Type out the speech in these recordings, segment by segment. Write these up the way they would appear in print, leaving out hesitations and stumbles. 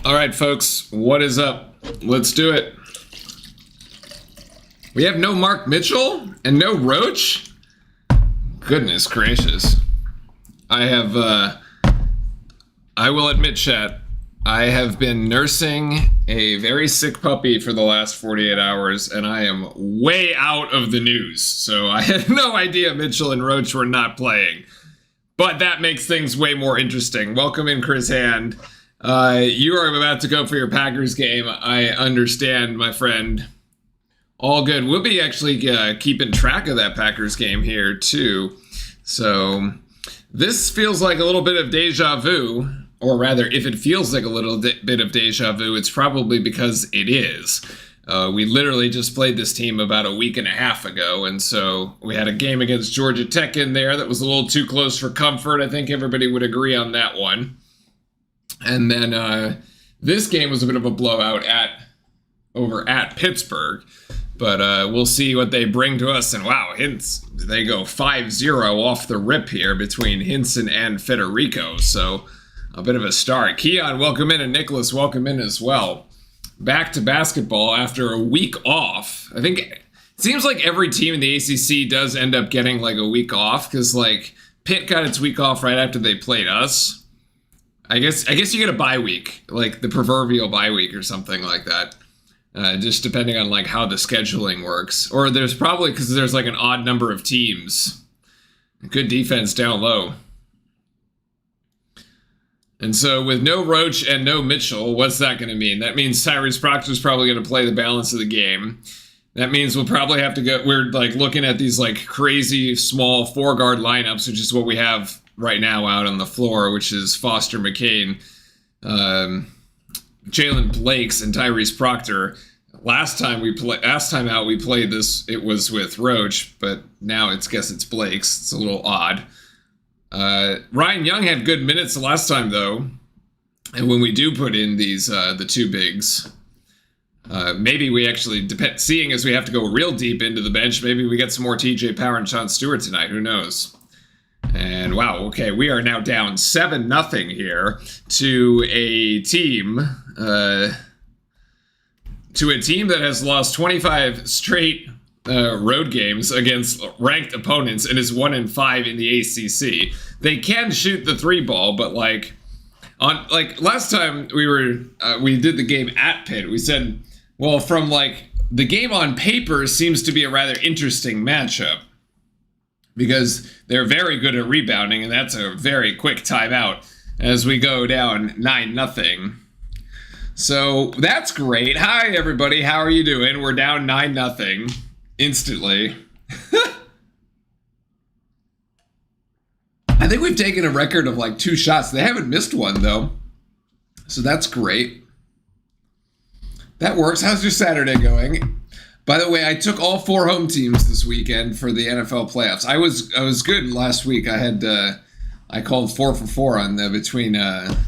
All right, folks, what is up? Let's do it. We have no Mark Mitchell and no Roach? Goodness gracious. I will admit, chat, I have been nursing a very sick puppy for the last 48 hours, and I am way out of the news. So I had no idea Mitchell and Roach were not playing. But that makes things way more interesting. Welcome in, Chris Hand. You are about to go for your Packers game. I understand, my friend. All good. We'll be actually keeping track of that Packers game here, too. So this feels like a little bit of deja vu. Or rather, if it feels like a little bit of deja vu, it's probably because it is. We literally just played this team about a week and a half ago, and so we had a game against Georgia Tech in there that was a little too close for comfort. I think everybody would agree on that one. And then this game was a bit of a blowout over at Pittsburgh, but we'll see what they bring to us. And wow, they go 5-0 off the rip here between Hinson and Federico, so a bit of a start. Keon, welcome in, and Nicholas, welcome in as well. Back to basketball after a week off. I think it seems like every team in the ACC does end up getting like a week off, because like Pitt got its week off right after they played us. I guess you get a bye week, like the proverbial bye week or something like that. Just depending on like how the scheduling works. Or there's probably, because there's like an odd number of teams. Good defense down low. And so with no Roach and no Mitchell, what's that going to mean? That means Tyrese Proctor's probably going to play the balance of the game. That means we'll probably have to go, we're like looking at these like crazy small 4-guard lineups, which is what we have right now out on the floor, which is Foster McCain, Jalen Blakes, and Tyrese Proctor. Last time out we played this, it was with Roach, but now guess it's Blakes. It's a little odd. Ryan Young had good minutes the last time, though. And when we do put in these, the two bigs, maybe we actually, seeing as we have to go real deep into the bench, maybe we get some more TJ Power and Sean Stewart tonight. Who knows? And wow, okay, we are now down 7-0 here to a team, that has lost 25 straight road games against ranked opponents and is 1-5 in the ACC. They can shoot the 3-ball, but like last time we did the game at Pitt, we said, well, from like the game on paper seems to be a rather interesting matchup because they're very good at rebounding, and that's a very quick timeout as we go down 9-0. So that's great. Hi everybody, how are you doing? We're down 9-0. Instantly. I think we've taken a record of like 2 shots. They haven't missed one though. So that's great. That works. How's your Saturday going? By the way, I took all 4 home teams this weekend for the NFL playoffs. I was good last week. I called 4 for 4 on between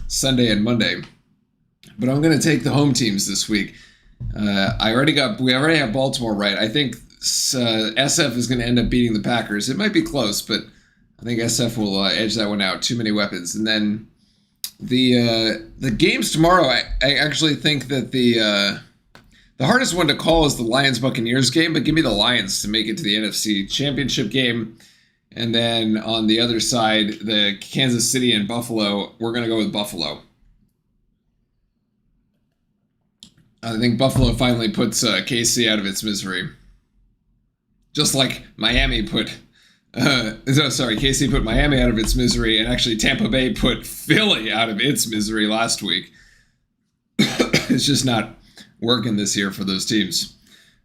Sunday and Monday. But I'm going to take the home teams this week. We already have Baltimore right. I think SF is going to end up beating the Packers. It might be close, but I think SF will edge that one out. Too many weapons. And then the games tomorrow, I actually think that the hardest one to call is the Lions-Buccaneers game, but give me the Lions to make it to the NFC Championship game. And then on the other side, the Kansas City and Buffalo, we're going to go with Buffalo. I think Buffalo finally puts KC out of its misery. Just like Miami KC put Miami out of its misery, and actually Tampa Bay put Philly out of its misery last week. It's just not working this year for those teams.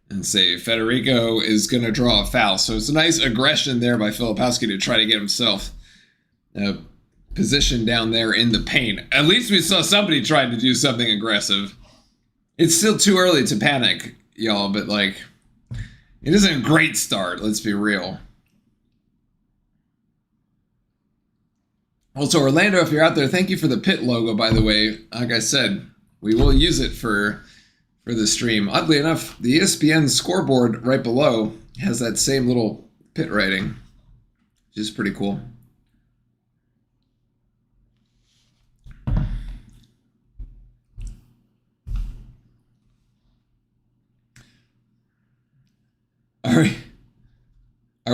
And say Federico is going to draw a foul. So it's a nice aggression there by Filipowski to try to get himself positioned down there in the paint. At least we saw somebody trying to do something aggressive. It's still too early to panic, y'all, but like, it isn't a great start, let's be real. Also, Orlando, if you're out there, thank you for the Pitt logo, by the way. Like I said, we will use it for the stream. Oddly enough, the ESPN scoreboard right below has that same little Pitt writing, which is pretty cool.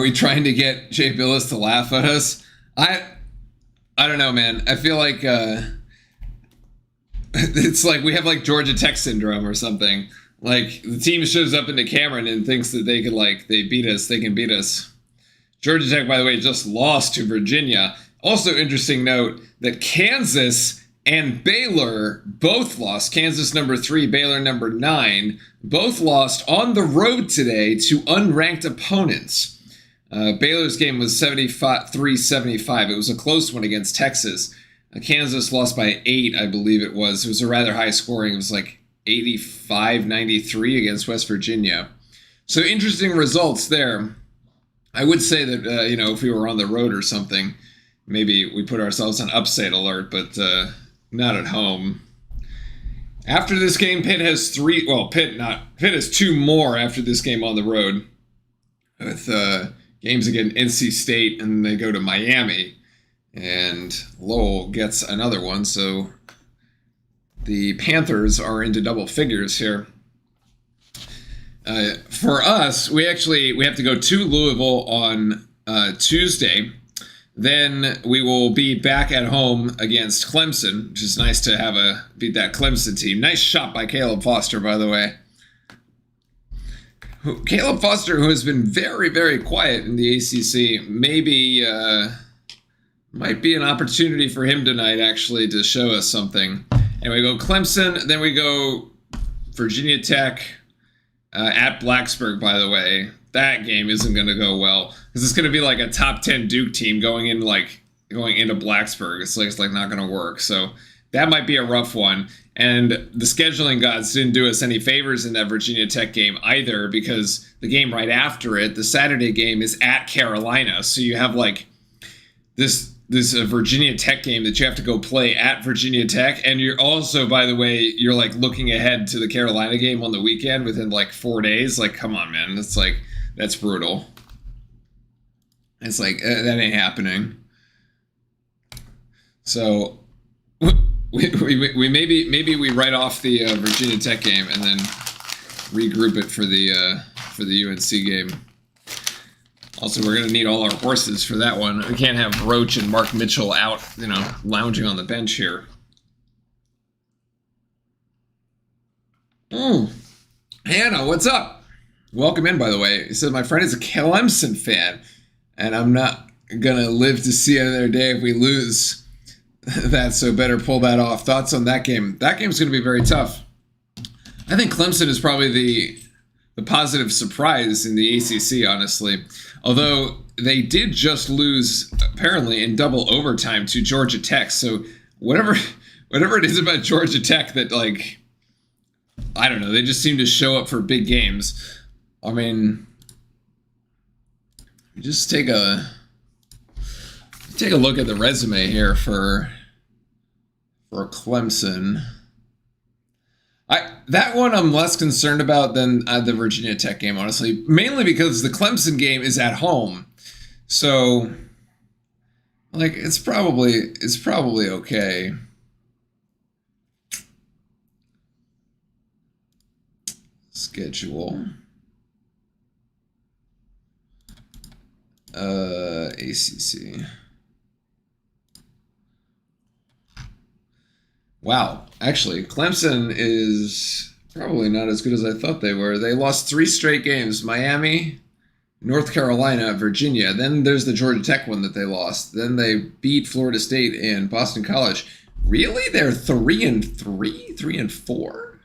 we trying to get Jay Billis to laugh at us? I don't know, man. I feel like it's like we have like Georgia Tech syndrome or something. Like the team shows up into Cameron and thinks that they beat us. They can beat us. Georgia Tech, by the way, just lost to Virginia. Also, interesting note that Kansas and Baylor both lost. Kansas number 3, Baylor number 9, both lost on the road today to unranked opponents. Baylor's game was 73-75. It was a close one against Texas. Kansas lost by 8, I believe it was. It was a rather high scoring. It was like 85-93 against West Virginia. So interesting results there. I would say that, if we were on the road or something, maybe we put ourselves on upset alert, but not at home. After this game, Pitt has Pitt has 2 more after this game on the road with games against NC State, and they go to Miami, and Lowell gets another one, so the Panthers are into double figures here. For us, we have to go to Louisville on Tuesday. Then we will be back at home against Clemson, which is nice to beat that Clemson team. Nice shot by Caleb Foster, by the way. Caleb Foster, who has been very, very quiet in the ACC, might be an opportunity for him tonight, actually, to show us something. And we go Clemson, then we go Virginia Tech at Blacksburg, by the way. That game isn't going to go well because it's going to be like a top 10 Duke team going into Blacksburg. It's like not going to work. So that might be a rough one. And the scheduling gods didn't do us any favors in that Virginia Tech game either, because the game right after it, the Saturday game, is at Carolina. So you have like this Virginia Tech game that you have to go play at Virginia Tech, and you're also, by the way, you're like looking ahead to the Carolina game on the weekend within like 4 days. Like, come on, man, that's brutal. It's like that ain't happening. So we maybe we write off the Virginia Tech game and then regroup it for the UNC game. Also, we're going to need all our horses for that one. We can't have Roach and Mark Mitchell out, lounging on the bench here. Hannah, what's up? Welcome in, by the way. He said, my friend is a Clemson fan, and I'm not going to live to see another day if we lose that, so better pull that off. Thoughts on that game? That game's going to be very tough. I think Clemson is probably the positive surprise in the ACC, honestly. Although they did just lose, apparently, in double overtime to Georgia Tech. So whatever it is about Georgia Tech that, I don't know, they just seem to show up for big games. I mean, just take a look at the resume here for Clemson. That one I'm less concerned about than the Virginia Tech game, honestly, mainly because the Clemson game is at home. So, it's probably okay. Schedule. ACC. Wow. Actually, Clemson is probably not as good as I thought they were. They lost 3 straight games. Miami, North Carolina, Virginia. Then there's the Georgia Tech one that they lost. Then they beat Florida State and Boston College. Really? They're 3-3? 3-4?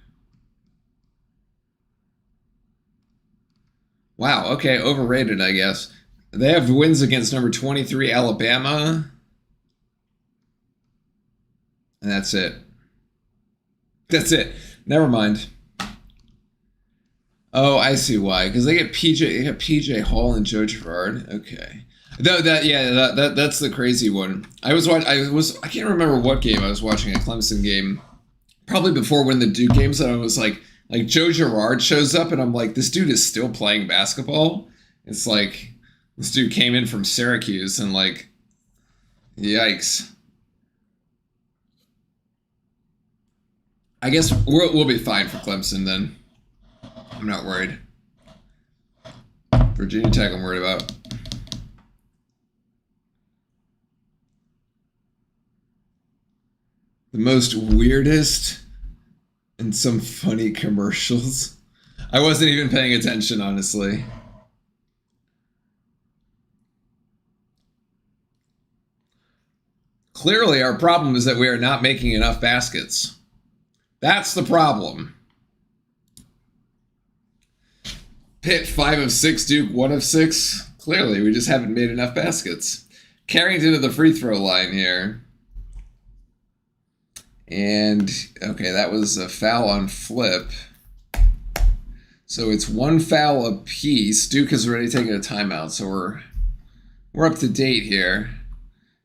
Wow. Okay. Overrated, I guess. They have wins against number 23, Alabama. And that's it. That's it. Never mind. Oh, I see why. Because they get PJ Hall and Joe Girard. Okay. That's the crazy one. I can't remember what game I was watching, a Clemson game. Probably before when the Duke games, and I was like Joe Girard shows up and I'm like, this dude is still playing basketball. It's like this dude came in from Syracuse and yikes. I guess we'll be fine for Clemson then. I'm not worried. Virginia Tech I'm worried about. The most weirdest and some funny commercials. I wasn't even paying attention, honestly. Clearly, our problem is that we are not making enough baskets. That's the problem. Pitt 5 of 6, Duke 1 of 6. Clearly, we just haven't made enough baskets. Carrington to the free throw line here. And, okay, that was a foul on Flip. So it's one foul apiece. Duke has already taken a timeout, so we're up to date here.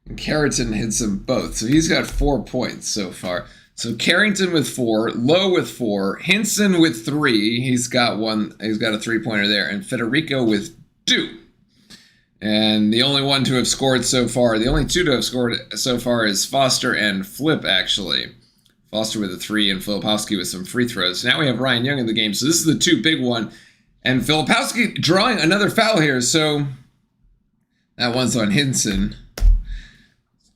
And Carrington hits them both. So he's got 4 points so far. So Carrington with 4, Lowe with 4, Hinson with 3. He's got a 3-pointer there, and Federico with 2. And the only one to have scored so far, the only two to have scored so far is Foster and Flip, actually. Foster with a 3 and Filipowski with some free throws. Now we have Ryan Young in the game, so this is the 2 big one. And Filipowski drawing another foul here, so that one's on Hinson.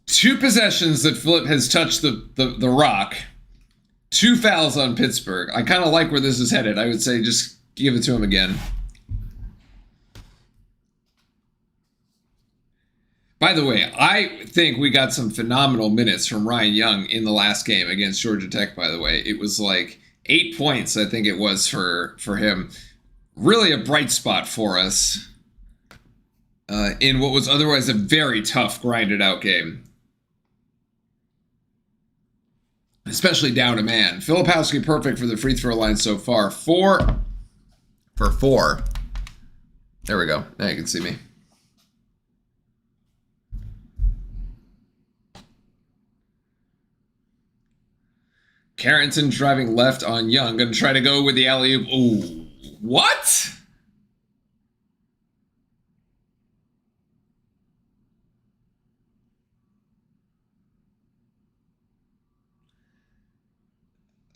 2 possessions that Flip has touched the rock. 2 fouls on Pittsburgh. I kind of like where this is headed. I would say just give it to him again. By the way, I think we got some phenomenal minutes from Ryan Young in the last game against Georgia Tech, by the way. It was like 8 points, I think it was for him. Really a bright spot for us in what was otherwise a very tough, grinded-out game. Especially down a man. Filipowski perfect for the free throw line so far. 4 for 4. There we go. Now you can see me. Carrington driving left on Young. Going to try to go with the alley-oop. Ooh. What?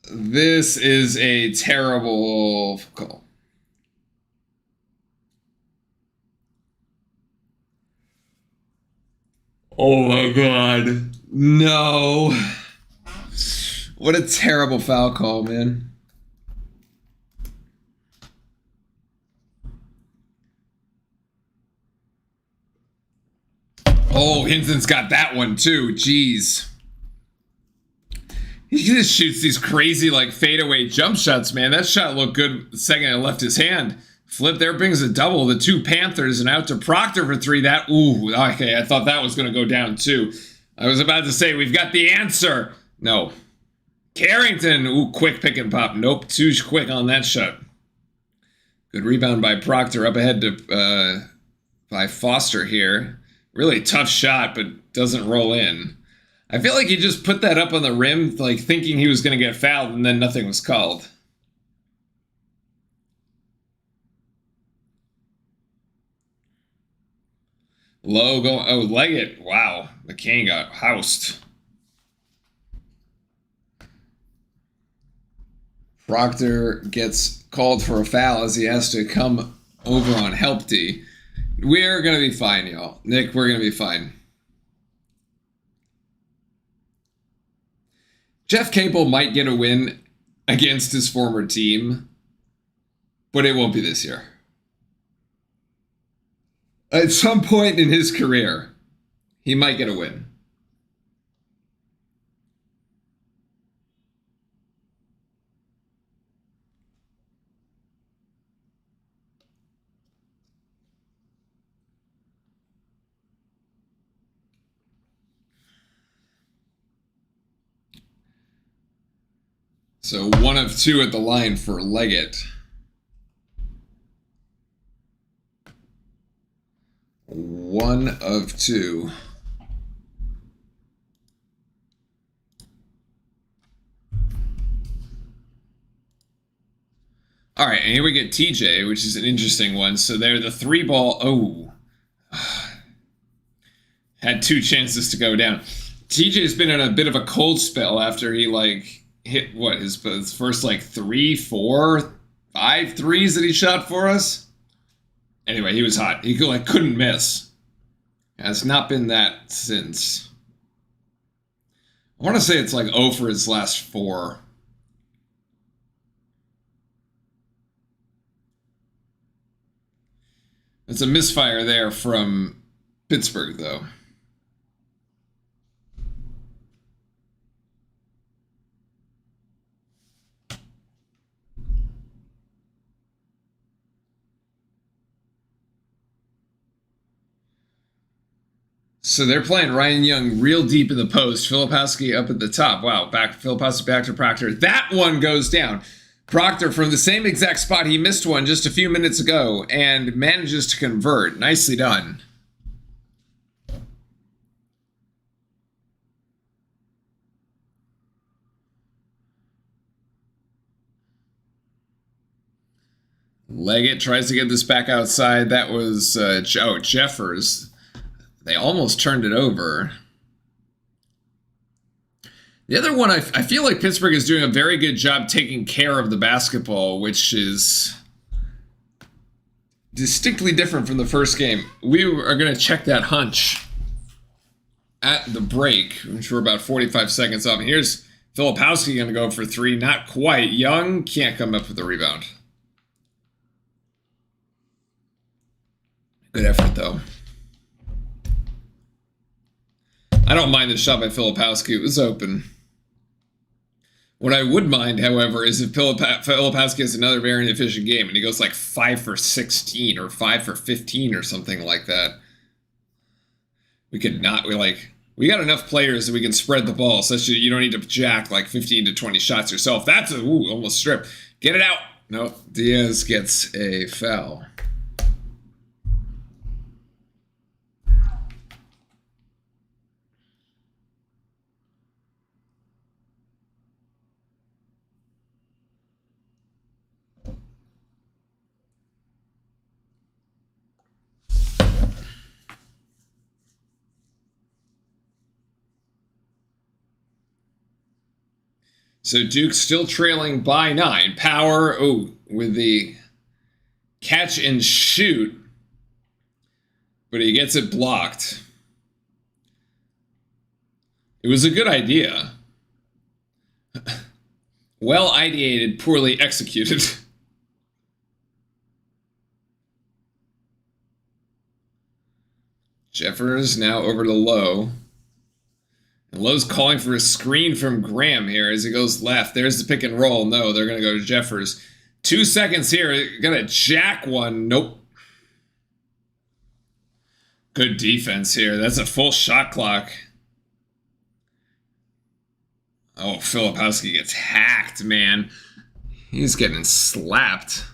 This is a terrible call. Oh my God. No. What a terrible foul call, man. Oh, Hinson's got that one too. Jeez. He just shoots these crazy, like, fadeaway jump shots, man. That shot looked good the second it left his hand. Flip there brings a double. The 2 Panthers and out to Proctor for 3. That, ooh, okay, I thought that was going to go down too. I was about to say, we've got the answer. No. Carrington, ooh, quick pick and pop. Nope, too quick on that shot. Good rebound by Proctor, up ahead to by Foster here. Really tough shot, but doesn't roll in. I feel like he just put that up on the rim, like thinking he was going to get fouled, and then nothing was called. Low going, oh, Leggett, wow. McCain got housed. Proctor gets called for a foul as he has to come over on help D. We're going to be fine, y'all. Nick, we're going to be fine. Jeff Capel might get a win against his former team, but it won't be this year. At some point in his career, he might get a win. So 1 of 2 at the line for Leggett. 1 of 2. All right, and here we get TJ, which is an interesting one. So they're the 3-ball. Oh. Had 2 chances to go down. TJ's been in a bit of a cold spell after he, like, hit, what, his first, like, 3, 4, 5 threes that he shot for us? Anyway, he was hot. He, like, couldn't miss. Has not been that since. I want to say it's like 0 for his last 4. It's a misfire there from Pittsburgh, though. So they're playing Ryan Young real deep in the post. Filipowski up at the top. Wow, Filipowski back to Proctor. That one goes down. Proctor from the same exact spot he missed one just a few minutes ago and manages to convert. Nicely done. Leggett tries to get this back outside. That was Jeffers. They almost turned it over. The other one, I feel like Pittsburgh is doing a very good job taking care of the basketball, which is distinctly different from the first game. We are going to check that hunch at the break, which we're about 45 seconds off. And here's Filipowski going to go for 3. Not quite. Young can't come up with a rebound. Good effort, though. I don't mind the shot by Filipowski. It was open. What I would mind, however, is if Filipowski has another very inefficient game and he goes like 5 for 16 or 5 for 15 or something like that. We got enough players that we can spread the ball such that you don't need to jack like 15 to 20 shots yourself. That's almost strip. Get it out. No, Diaz gets a foul. So Duke's still trailing by 9. Power, with the catch and shoot. But he gets it blocked. It was a good idea. Well ideated, poorly executed. Jeffers now over to Lowe. And Lowe's calling for a screen from Graham here as he goes left. There's the pick and roll. No, they're going to go to Jeffers. 2 seconds here. Going to jack one. Nope. Good defense here. That's a full shot clock. Oh, Filipowski gets hacked, man. He's getting slapped.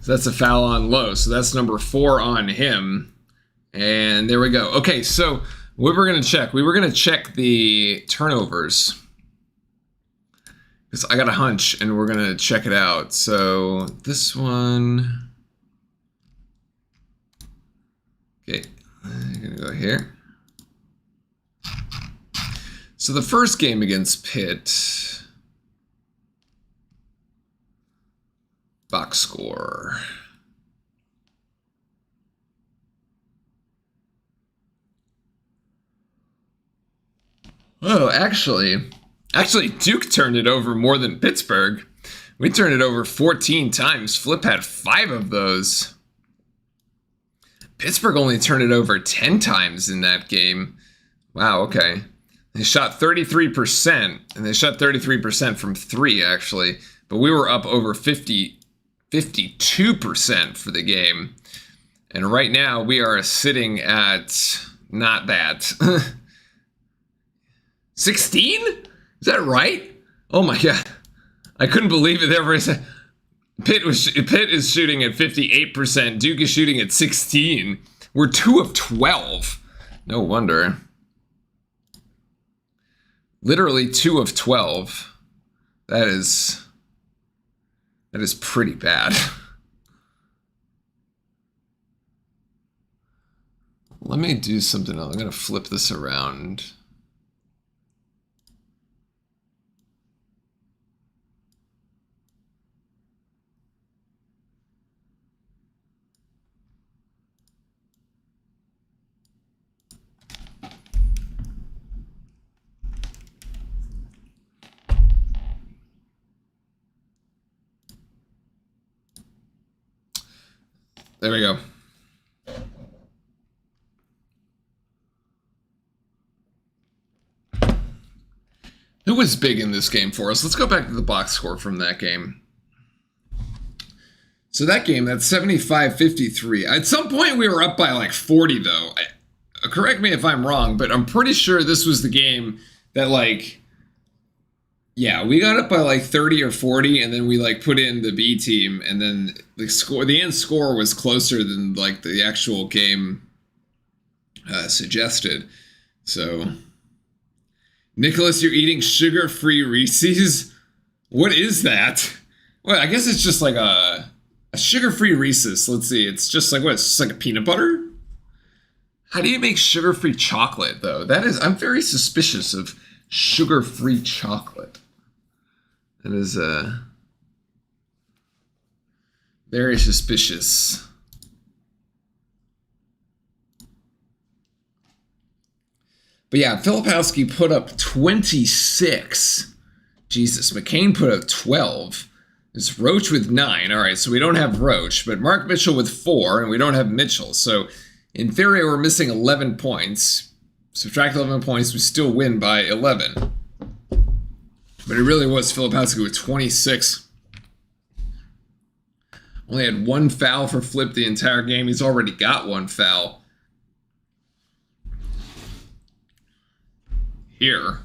So that's a foul on Lowe. So that's number 4 on him. And there we go. Okay, so what we're going to check. We were going to check the turnovers. Because I got a hunch, and we're going to check it out. So this one. Okay, I'm going to go here. So the first game against Pitt. Box score. Oh, actually, Duke turned it over more than Pittsburgh. We turned it over 14 times. Flip had 5 of those. Pittsburgh only turned it over 10 times in that game. Wow, okay. They shot 33%, and they shot 33% from 3, actually. But we were up over 52% for the game. And right now, we are sitting at not bad. 16? Is that right? Oh my god. I couldn't believe it. Pitt is shooting at 58%. Duke is shooting at 16. We're 2 of 12. No wonder. Literally 2 of 12. That is pretty bad. Let me do something else. I'm going to flip this around. There we go. Who was big in this game for us? Let's go back to the box score from that game. So that game, that's 75-53. At some point, we were up by like 40, though. Correct me if I'm wrong, but I'm pretty sure this was the game that, like, yeah, we got up by like 30 or 40, and then we like put in the B team, and then the end score was closer than like the actual game suggested. So, Nicholas, you're eating sugar-free Reese's? What is that? Well, I guess it's just like a sugar-free Reese's. Let's see. It's just like what? It's just like a peanut butter? How do you make sugar-free chocolate, though? I'm very suspicious of sugar-free chocolate. That is very suspicious. But yeah, Filipowski put up 26. Jesus, McCain put up 12. It's Roach with 9. All right, so we don't have Roach, but Mark Mitchell with 4, and we don't have Mitchell. So in theory, we're missing 11 points. Subtract 11 points, we still win by 11. But it really was Filipowski with 26. Only had 1 foul for Flip the entire game. He's already got 1 foul. Here.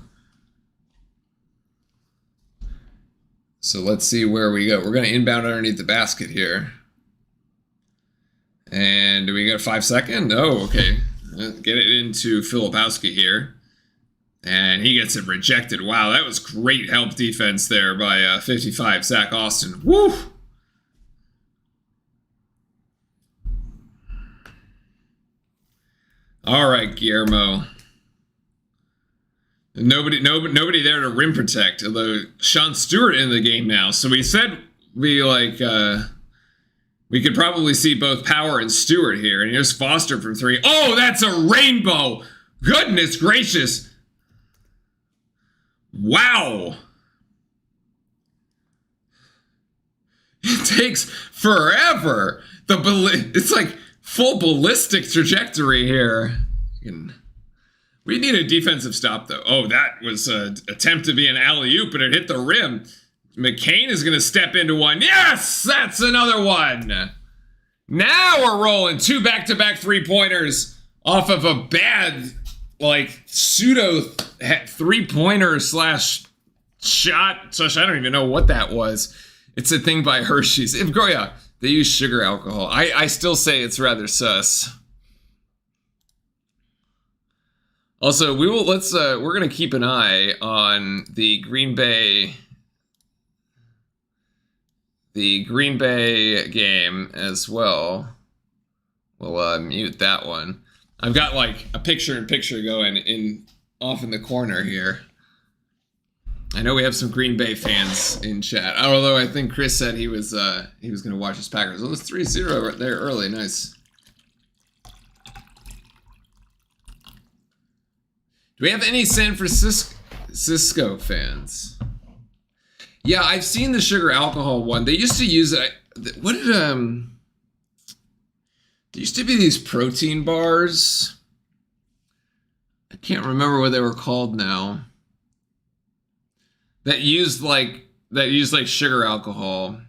So let's see where we go. We're going to inbound underneath the basket here. And do we get a 5-second? No, okay. Let's get it into Filipowski here. And he gets it rejected. Wow, that was great help defense there by 55, Zach Austin. Woo! All right, Guillermo. Nobody there to rim protect. Although Sean Stewart in the game now, so we said we could probably see both Power and Stewart here. And here's Foster from 3. Oh, that's a rainbow! Goodness gracious! Wow! It takes forever. It's like full ballistic trajectory here. We need a defensive stop, though. Oh, that was an attempt to be an alley-oop, but it hit the rim. McCain is going to step into one. Yes! That's another one! Now we're rolling. 2 back-to-back three-pointers off of a bad, like, pseudo three-pointer slash shot. I don't even know what that was. It's a thing by Hershey's. Yeah, they use sugar alcohol. I still say it's rather sus. Also, we're gonna keep an eye on the Green Bay game as well. We'll mute that one. I've got like a picture-in-picture going off in the corner here. I know we have some Green Bay fans in chat. Although I think Chris said he was gonna watch his Packers. Oh, it's 3-0 right there early. Nice. Do we have any San Francisco fans? Yeah, I've seen the sugar alcohol one. They used to use it. What did there used to be these protein bars. I can't remember what they were called now. That used like sugar alcohol.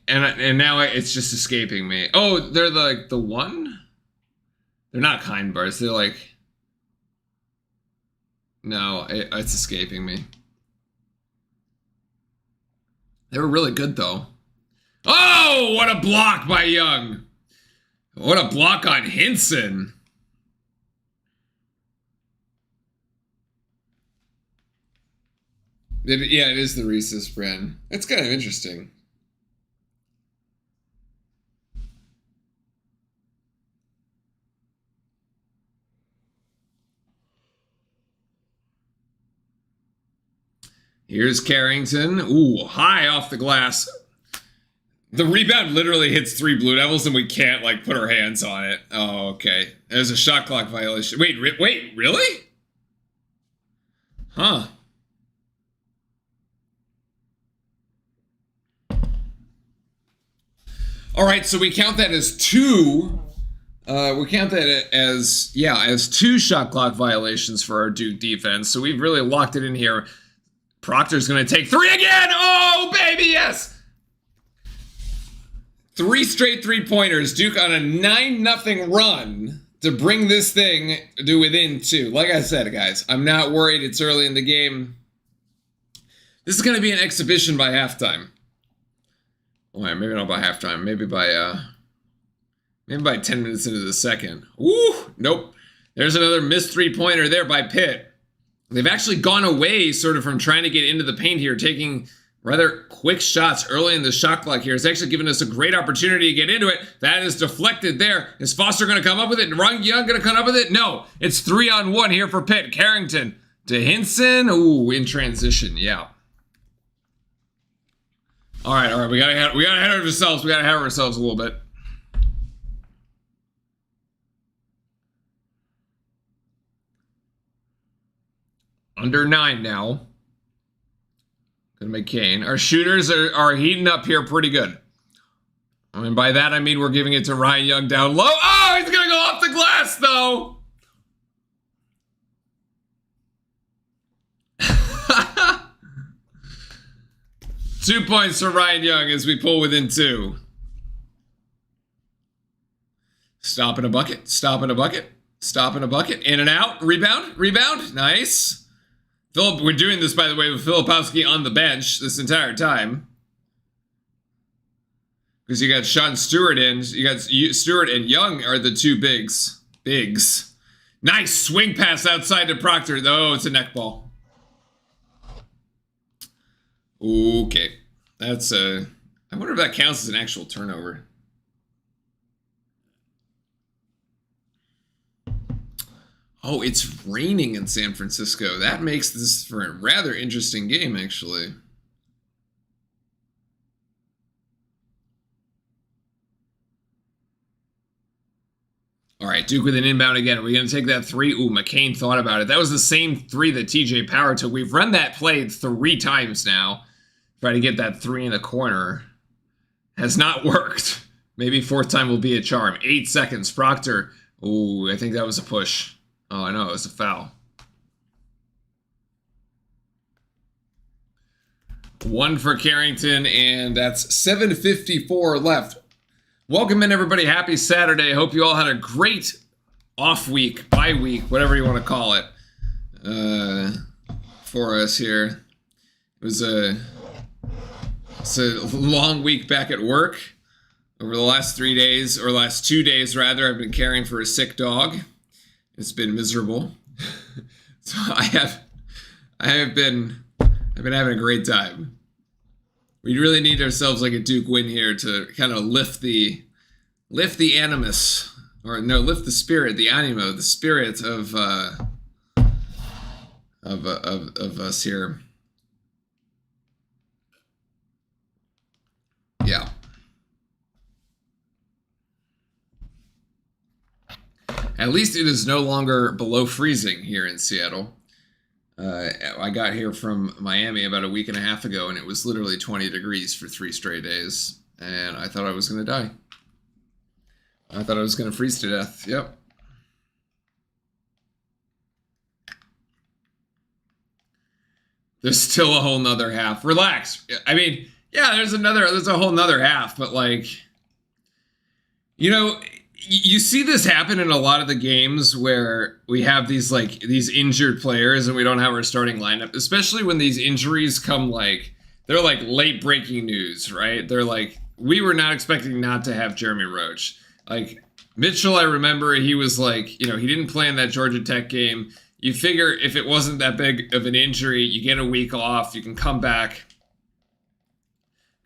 And now it's just escaping me. Oh, they're like the one? They're not Kind bars. They're like... No, it's escaping me. They were really good, though. Oh, what a block by Young. What a block on Hinson. Yeah, it is the Reese's brand. It's kind of interesting. Here's Carrington. Ooh, high off the glass. The rebound literally hits 3 Blue Devils and we can't, like, put our hands on it. Oh, okay. There's a shot clock violation. Wait, really? Huh. All right, so we count that as two. We count that as two shot clock violations for our Duke defense. So we've really locked it in here. Proctor's going to take 3 again. Oh, baby, yes. 3 straight 3-pointers. Duke on a 9-0 run to bring this thing to within 2. Like I said, guys, I'm not worried. It's early in the game. This is going to be an exhibition by halftime. Well, maybe not by halftime. Maybe by 10 minutes into the second. Woo! Nope. There's another missed 3-pointer there by Pitt. They've actually gone away sort of from trying to get into the paint here, taking rather quick shots early in the shot clock here. It's actually given us a great opportunity to get into it. That is deflected there. Is Foster going to come up with it? Ryan Young going to come up with it? No. It's 3-on-1 here for Pitt. Carrington to Hinson. Ooh, in transition. Yeah. All right. We gotta head ourselves. We gotta head ourselves a little bit. Under 9 now. Gonna make Kane. Our shooters are heating up here pretty good. I mean, by that I mean we're giving it to Ryan Young down low. Oh, he's gonna go off the glass though. 2 points for Ryan Young as we pull within 2. Stop in a bucket. Stop in a bucket. Stop in a bucket. In and out. Rebound. Rebound. Nice. Philip, we're doing this, by the way, with Filipowski on the bench this entire time. Because you got Sean Stewart in. You got Stewart and Young are the 2 bigs. Bigs. Nice swing pass outside to Proctor. Oh, it's a neck ball. Okay. That's a... I wonder if that counts as an actual turnover. Oh, it's raining in San Francisco. That makes this for a rather interesting game, actually. All right, Duke with an inbound again. Are we going to take that 3? Ooh, McCain thought about it. That was the same 3 that TJ Power took. We've run that play 3 times now. Try to get that 3 in the corner. Has not worked. Maybe 4th time will be a charm. 8 seconds. Proctor. Ooh, I think that was a push. Oh, I know, it was a foul. 1 for Carrington, and that's 7:54 left. Welcome in, everybody. Happy Saturday. Hope you all had a great off week, bye week, whatever you want to call it, for us here. It's a long week back at work. Over the last 3 days, or last 2 days rather, I've been caring for a sick dog. It's been miserable. So I've been having a great time. We really need ourselves like a Duke win here to kind of lift the animus, or no, lift the spirit, the animo, the spirit of us here. Yeah. At least it is no longer below freezing here in Seattle. I got here from Miami about a week and a half ago, and it was literally 20 degrees for 3 straight days. And I thought I was going to die. I thought I was going to freeze to death. Yep. There's still a whole nother half. Relax. I mean, yeah, there's a whole nother half, but like, you know, you see this happen in a lot of the games where we have these injured players and we don't have our starting lineup, especially when these injuries come they're like late breaking news, right? They're like, we were not expecting not to have Jeremy Roach. Like Mitchell, I remember he was like, you know, he didn't play in that Georgia Tech game. You figure if it wasn't that big of an injury, you get a week off, you can come back.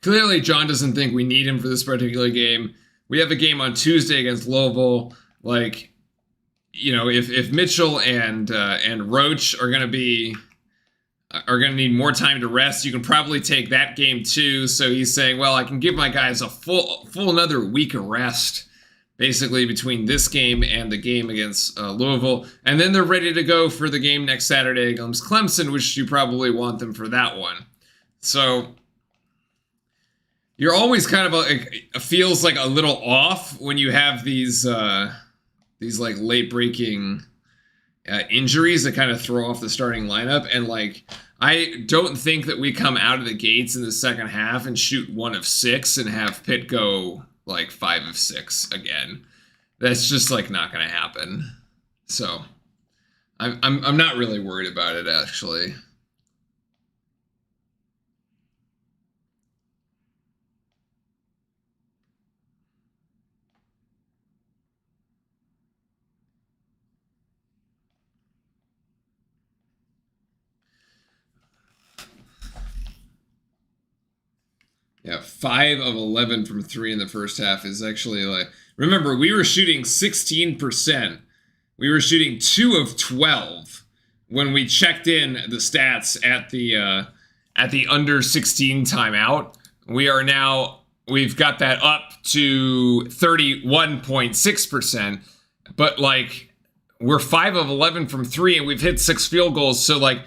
Clearly, John doesn't think we need him for this particular game. We have a game on Tuesday against Louisville. Like, you know, if Mitchell and Roach are gonna need more time to rest, you can probably take that game too. So he's saying, well, I can give my guys a full another week of rest, basically between this game and the game against Louisville, and then they're ready to go for the game next Saturday against Clemson, which you probably want them for that one. So You're always kind of like, it feels like a little off when you have these like late breaking injuries that kind of throw off the starting lineup. And like, I don't think that we come out of the gates in the second half and shoot 1 of 6 and have Pitt go like 5 of 6 again. That's just like not going to happen. So I'm not really worried about it, actually. Yeah, 5 of 11 from 3 in the first half is actually like... Remember, we were shooting 16%. We were shooting 2 of 12 when we checked in the stats at the under 16 timeout. We are now... We've got that up to 31.6%. But, like, we're 5 of 11 from 3, and we've hit 6 field goals. So, like...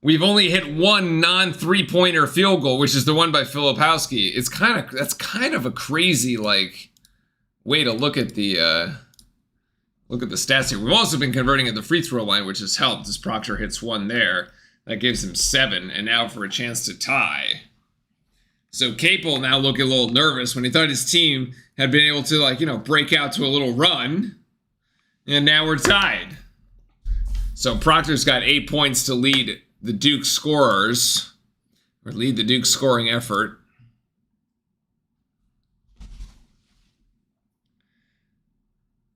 We've only hit 1 non-3-pointer field goal, which is the one by Filipowski. That's kind of a crazy like way to look at the stats here. We've also been converting at the free throw line, which has helped as Proctor hits 1 there. That gives him 7, and now for a chance to tie. So Capel now looking a little nervous when he thought his team had been able to, like, you know, break out to a little run, and now we're tied. So Proctor's got 8 points to lead the Duke scorers, or lead the Duke scoring effort.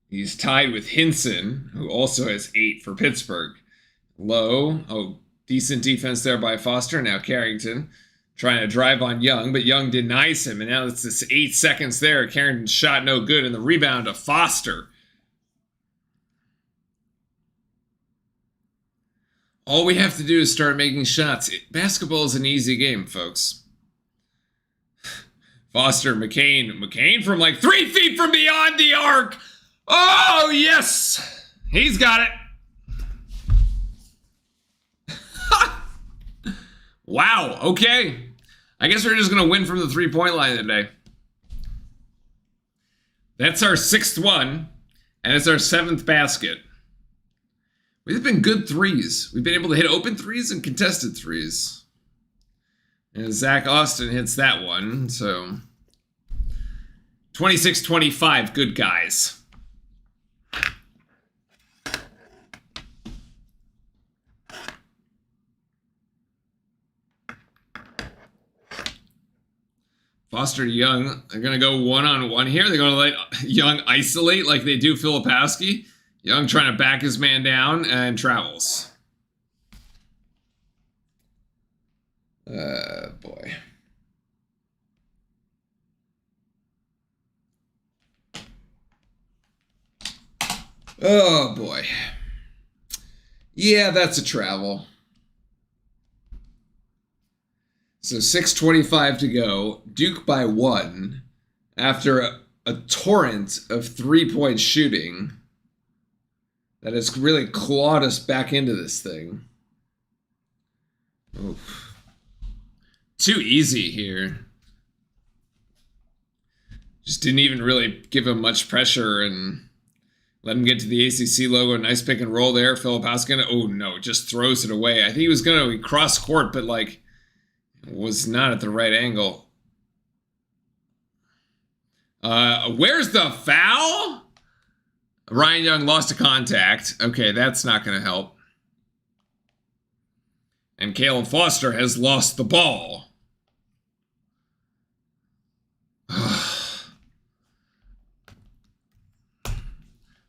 He's tied with Hinson, who also has 8 for Pittsburgh. Low, decent defense there by Foster. Now Carrington trying to drive on Young, but Young denies him, and now it's this 8 seconds there. Carrington's shot no good, and the rebound to Foster. All we have to do is start making shots. Basketball is an easy game, folks. Foster, McCain from like 3 feet from beyond the arc. Oh, yes. He's got it. Wow, okay. I guess we're just going to win from the 3-point line today. That's our 6th one, and it's our 7th basket. We've been good threes. We've been able to hit open threes and contested threes. And Zach Austin hits that one, so 26-25, good guys. Foster Young, they're going to go one-on-one here. They're going to let Young isolate like they do Filipowski. Young trying to back his man down and travels. Boy. Oh, boy. Yeah, that's a travel. So 6:25 to go. Duke by 1 after a torrent of 3-point shooting that has really clawed us back into this thing. Oof. Too easy here. Just didn't even really give him much pressure and let him get to the ACC logo. Nice pick and roll there. Filipowski, oh no, just throws it away. I think he was going to cross court, but like was not at the right angle. Where's the foul? Ryan Young lost a contact. Okay, that's not going to help. And Caleb Foster has lost the ball.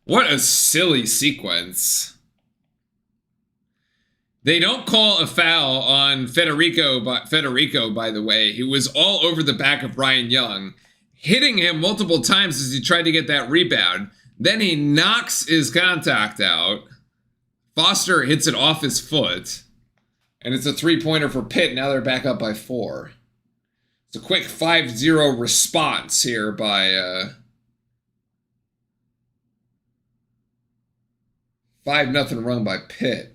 What a silly sequence. They don't call a foul on Federico, by the way. He was all over the back of Ryan Young, hitting him multiple times as he tried to get that rebound. Then he knocks his contact out. Foster hits it off his foot. And it's a 3-pointer for Pitt. Now they're back up by 4. It's a quick 5-0 response here by 5-0 run by Pitt.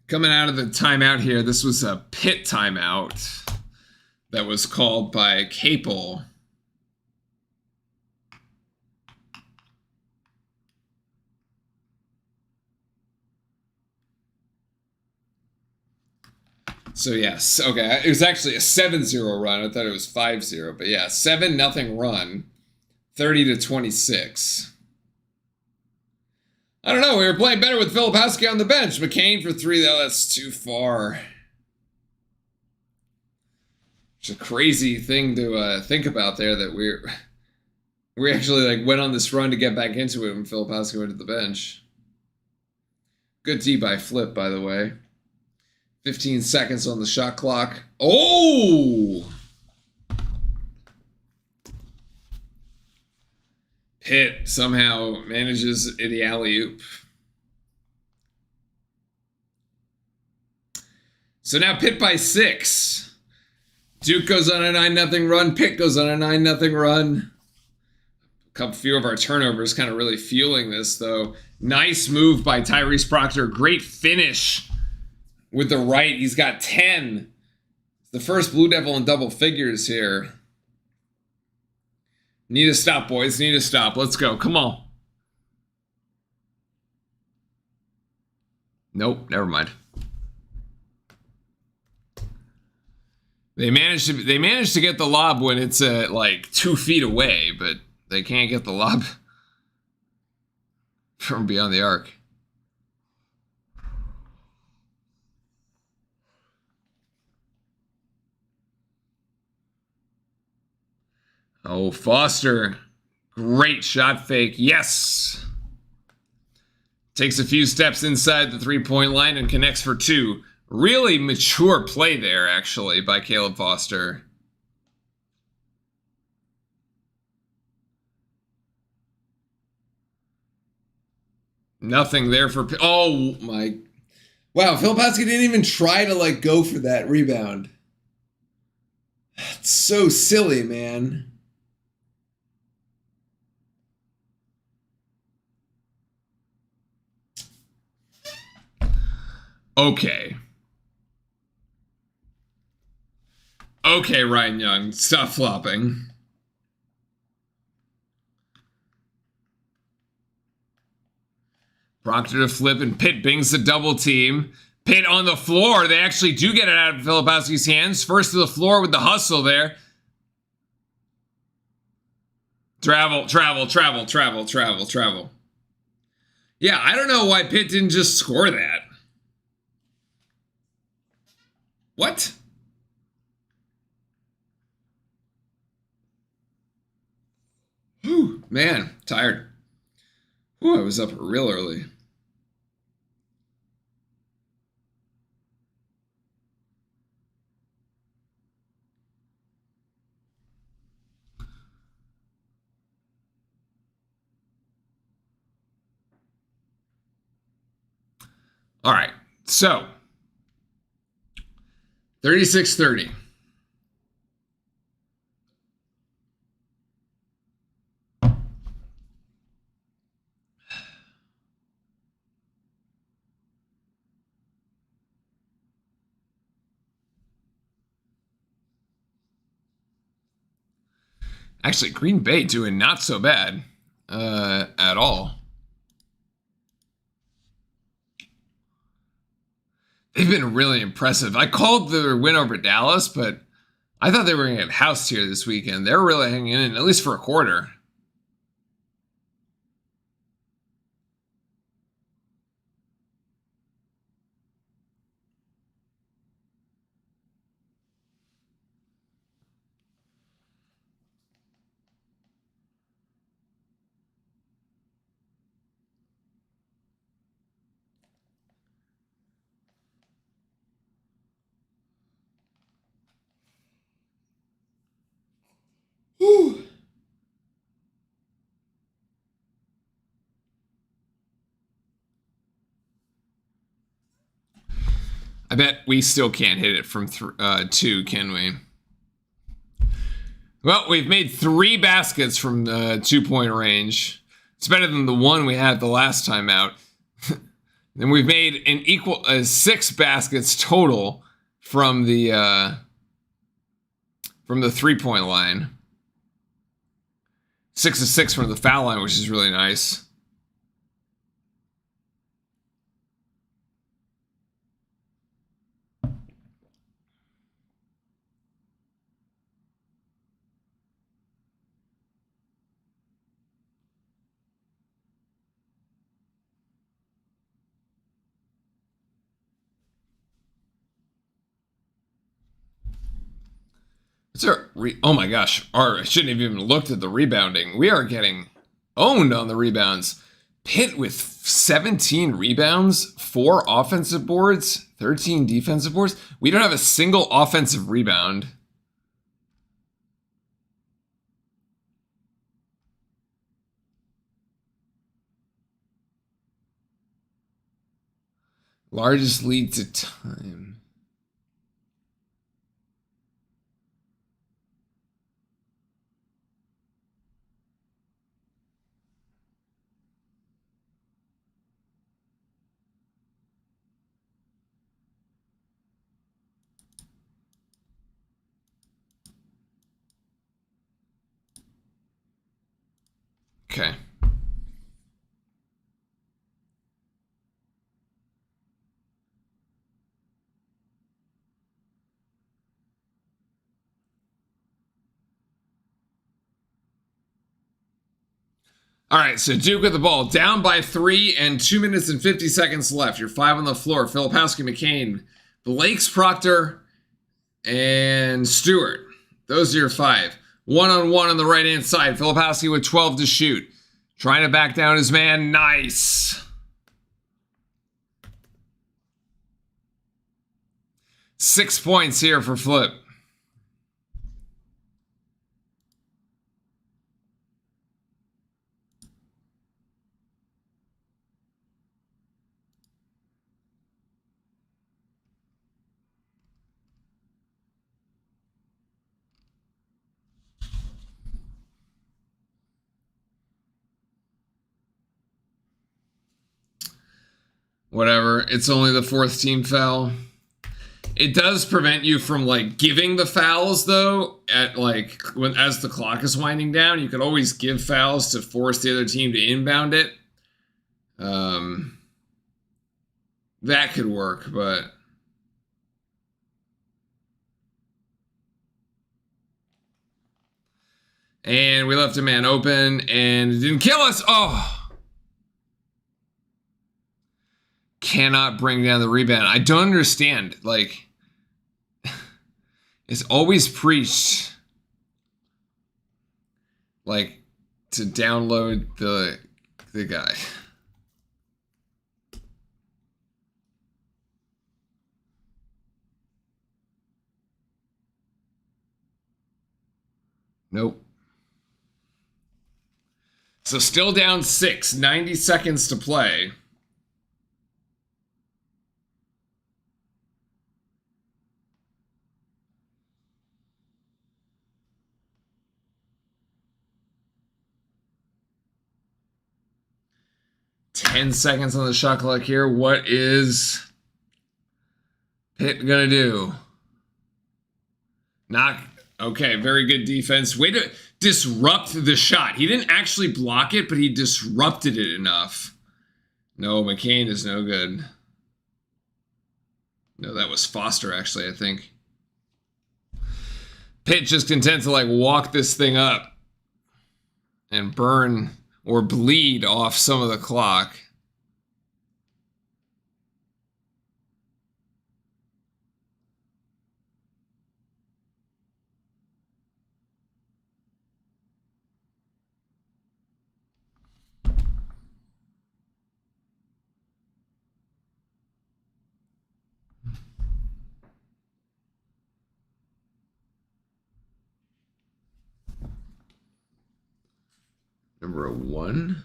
Coming out of the timeout here, this was a Pitt timeout that was called by Capel. So yes, okay, it was actually a 7-0 run. I thought it was 5-0, but yeah, 7-0 run, 30-26. I don't know, we were playing better with Filipowski on the bench. McCain for 3, though, that's too far. It's a crazy thing to think about there, that we actually like went on this run to get back into it when Filipowski went to the bench. Good D by Flip, by the way. 15 seconds on the shot clock. Oh! Pitt somehow manages the alley-oop. So now Pitt by 6. Duke goes on a 9-0 run. Pitt goes on a 9-0 run. A few of our turnovers kind of really fueling this, though. Nice move by Tyrese Proctor. Great finish with the right. He's got 10. The first Blue Devil in double figures here. Need to stop, boys. Need to stop. Let's go. Come on. Nope. Never mind. They managed to get the lob when it's like 2 feet away, but they can't get the lob from beyond the arc. Oh, Foster. Great shot fake. Yes. Takes a few steps inside the 3-point line and connects for 2. Really mature play there, actually, by Caleb Foster. Nothing there for... Oh, my... Wow, Filipowski didn't even try to, like, go for that rebound. It's so silly, man. Okay. Okay, Ryan Young, stop flopping. Proctor to Flip, and Pitt bings the double team. Pitt on the floor. They actually do get it out of Filipowski's hands. First to the floor with the hustle there. Travel. Yeah, I don't know why Pitt didn't just score that. What? Whew, man, tired. Whew, I was up real early. All right, so 36-30. Actually, Green Bay doing not so bad at all. They've been really impressive. I called the win over Dallas, but I thought they were going to get housed here this weekend. They're really hanging in, at least for a quarter. Whew. I bet we still can't hit it from 2, can we? Well, we've made 3 baskets from the 2-point range. It's better than the one we had the last time out. And we've made an equal 6 baskets total from the 3-point line. 6 of 6 from the foul line, which is really nice. Oh my gosh. I shouldn't have even looked at the rebounding. We are getting owned on the rebounds. Pitt with 17 rebounds, 4 offensive boards, 13 defensive boards. We don't have a single offensive rebound. Largest lead to time. Okay. All right, so Duke with the ball, down by 3 and 2 minutes and 50 seconds left. You're 5 on the floor. Filipowski, McCain, Blakes, Proctor, and Stewart. Those are your 5. 1-on-1 on the right-hand side. Filipowski with 12 to shoot. Trying to back down his man. Nice. 6 points here for Flip. Whatever. It's only the 4th team foul. It does prevent you from like giving the fouls though at like as the clock is winding down. You could always give fouls to force the other team to inbound it. That could work, but and we left a man open and it didn't kill us. Oh. Cannot bring down the rebound. I don't understand. Like, it's always preached, like, to download the guy. Nope. So still down 6, 90 seconds to play. Ten seconds on the shot clock here. What is Pitt gonna do? Not okay. Very good defense. Way to disrupt the shot. He didn't actually block it, but he disrupted it enough. No, McCain is no good. No, that was Foster actually, I think. Pitt just content to like walk this thing up and burn or bleed off some of the clock. Number 1.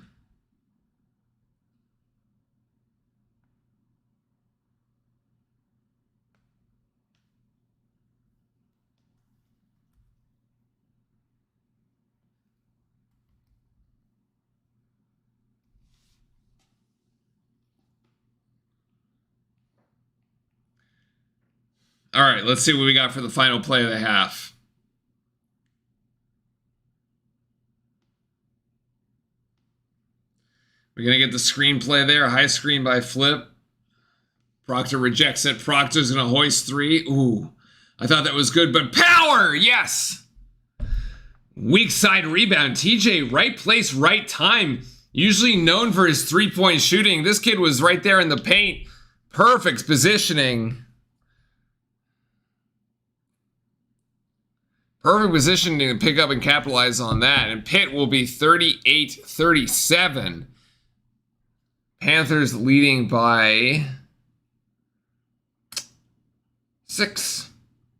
All right, let's see what we got for the final play of the half. We're going to get the screenplay there. High screen by Flip. Proctor rejects it. Proctor's going to hoist 3. Ooh, I thought that was good, but power! Yes! Weak side rebound. TJ, right place, right time. Usually known for his three-point shooting. This kid was right there in the paint. Perfect positioning. Perfect positioning to pick up and capitalize on that. And Pitt will be 38-37. Panthers leading by 6.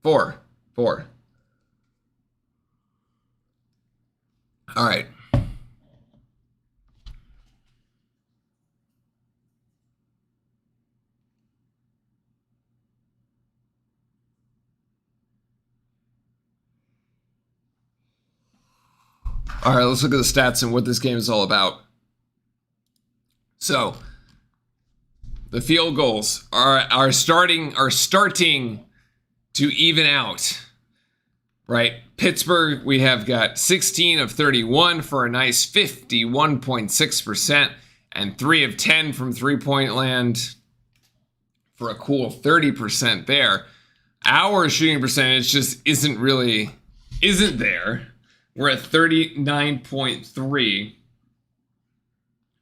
4. All right. All right, let's look at the stats and what this game is all about. So, the field goals are starting to even out. Right? Pittsburgh, we have got 16 of 31 for a nice 51.6%, and 3 of 10 from three-point land for a cool 30% there. Our shooting percentage just isn't there. We're at 39.3.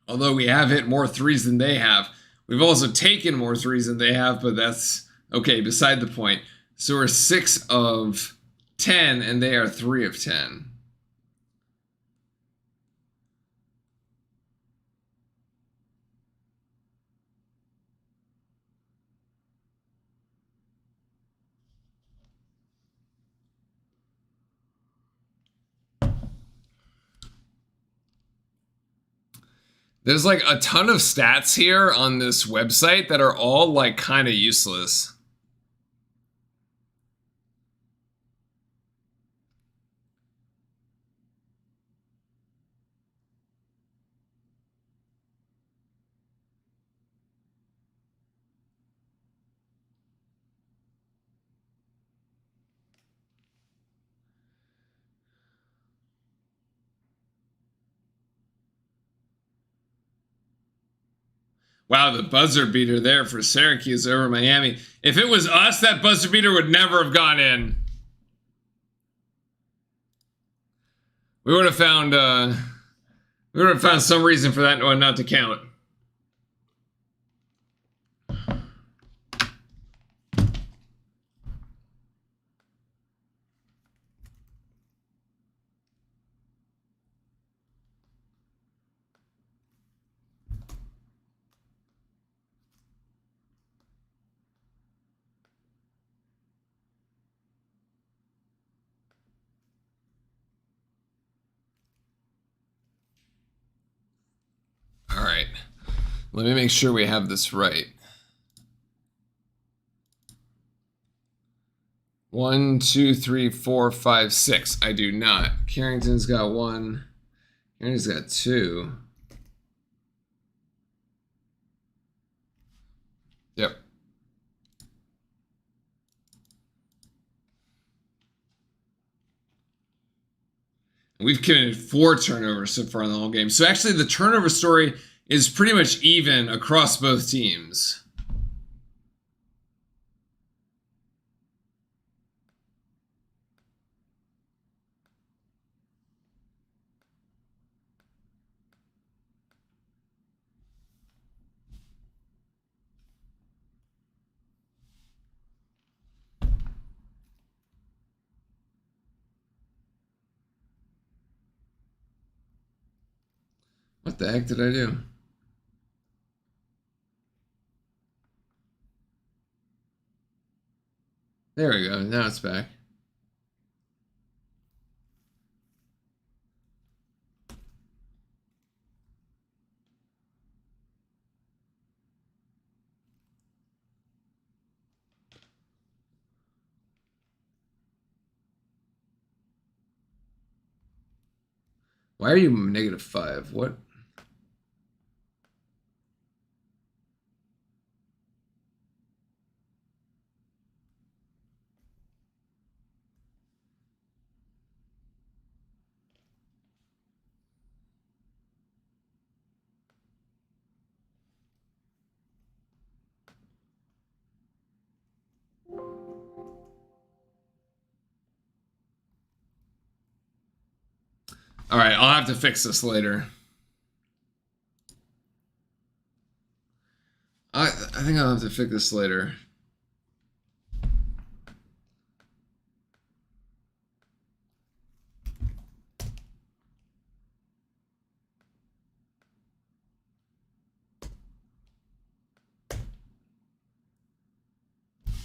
Although we have hit more threes than they have. We've also taken more threes than they have, but that's okay, beside the point. So we're 6 of 10, and they are 3 of 10. There's like a ton of stats here on this website that are all like kind of useless. Wow, the buzzer beater there for Syracuse over Miami. If it was us, that buzzer beater would never have gone in. We would have found some reason for that one not to count. All right. Let me make sure we have this right. 1, 2, 3, 4, 5, 6. I do not. Carrington's got 1. Carrington's got 2. Yep. We've committed 4 turnovers so far in the whole game. So actually the turnover story is pretty much even across both teams. What the heck did I do? There we go. Now it's back. Why are you -5? What? All right, I'll have to fix this later. I think I'll have to fix this later.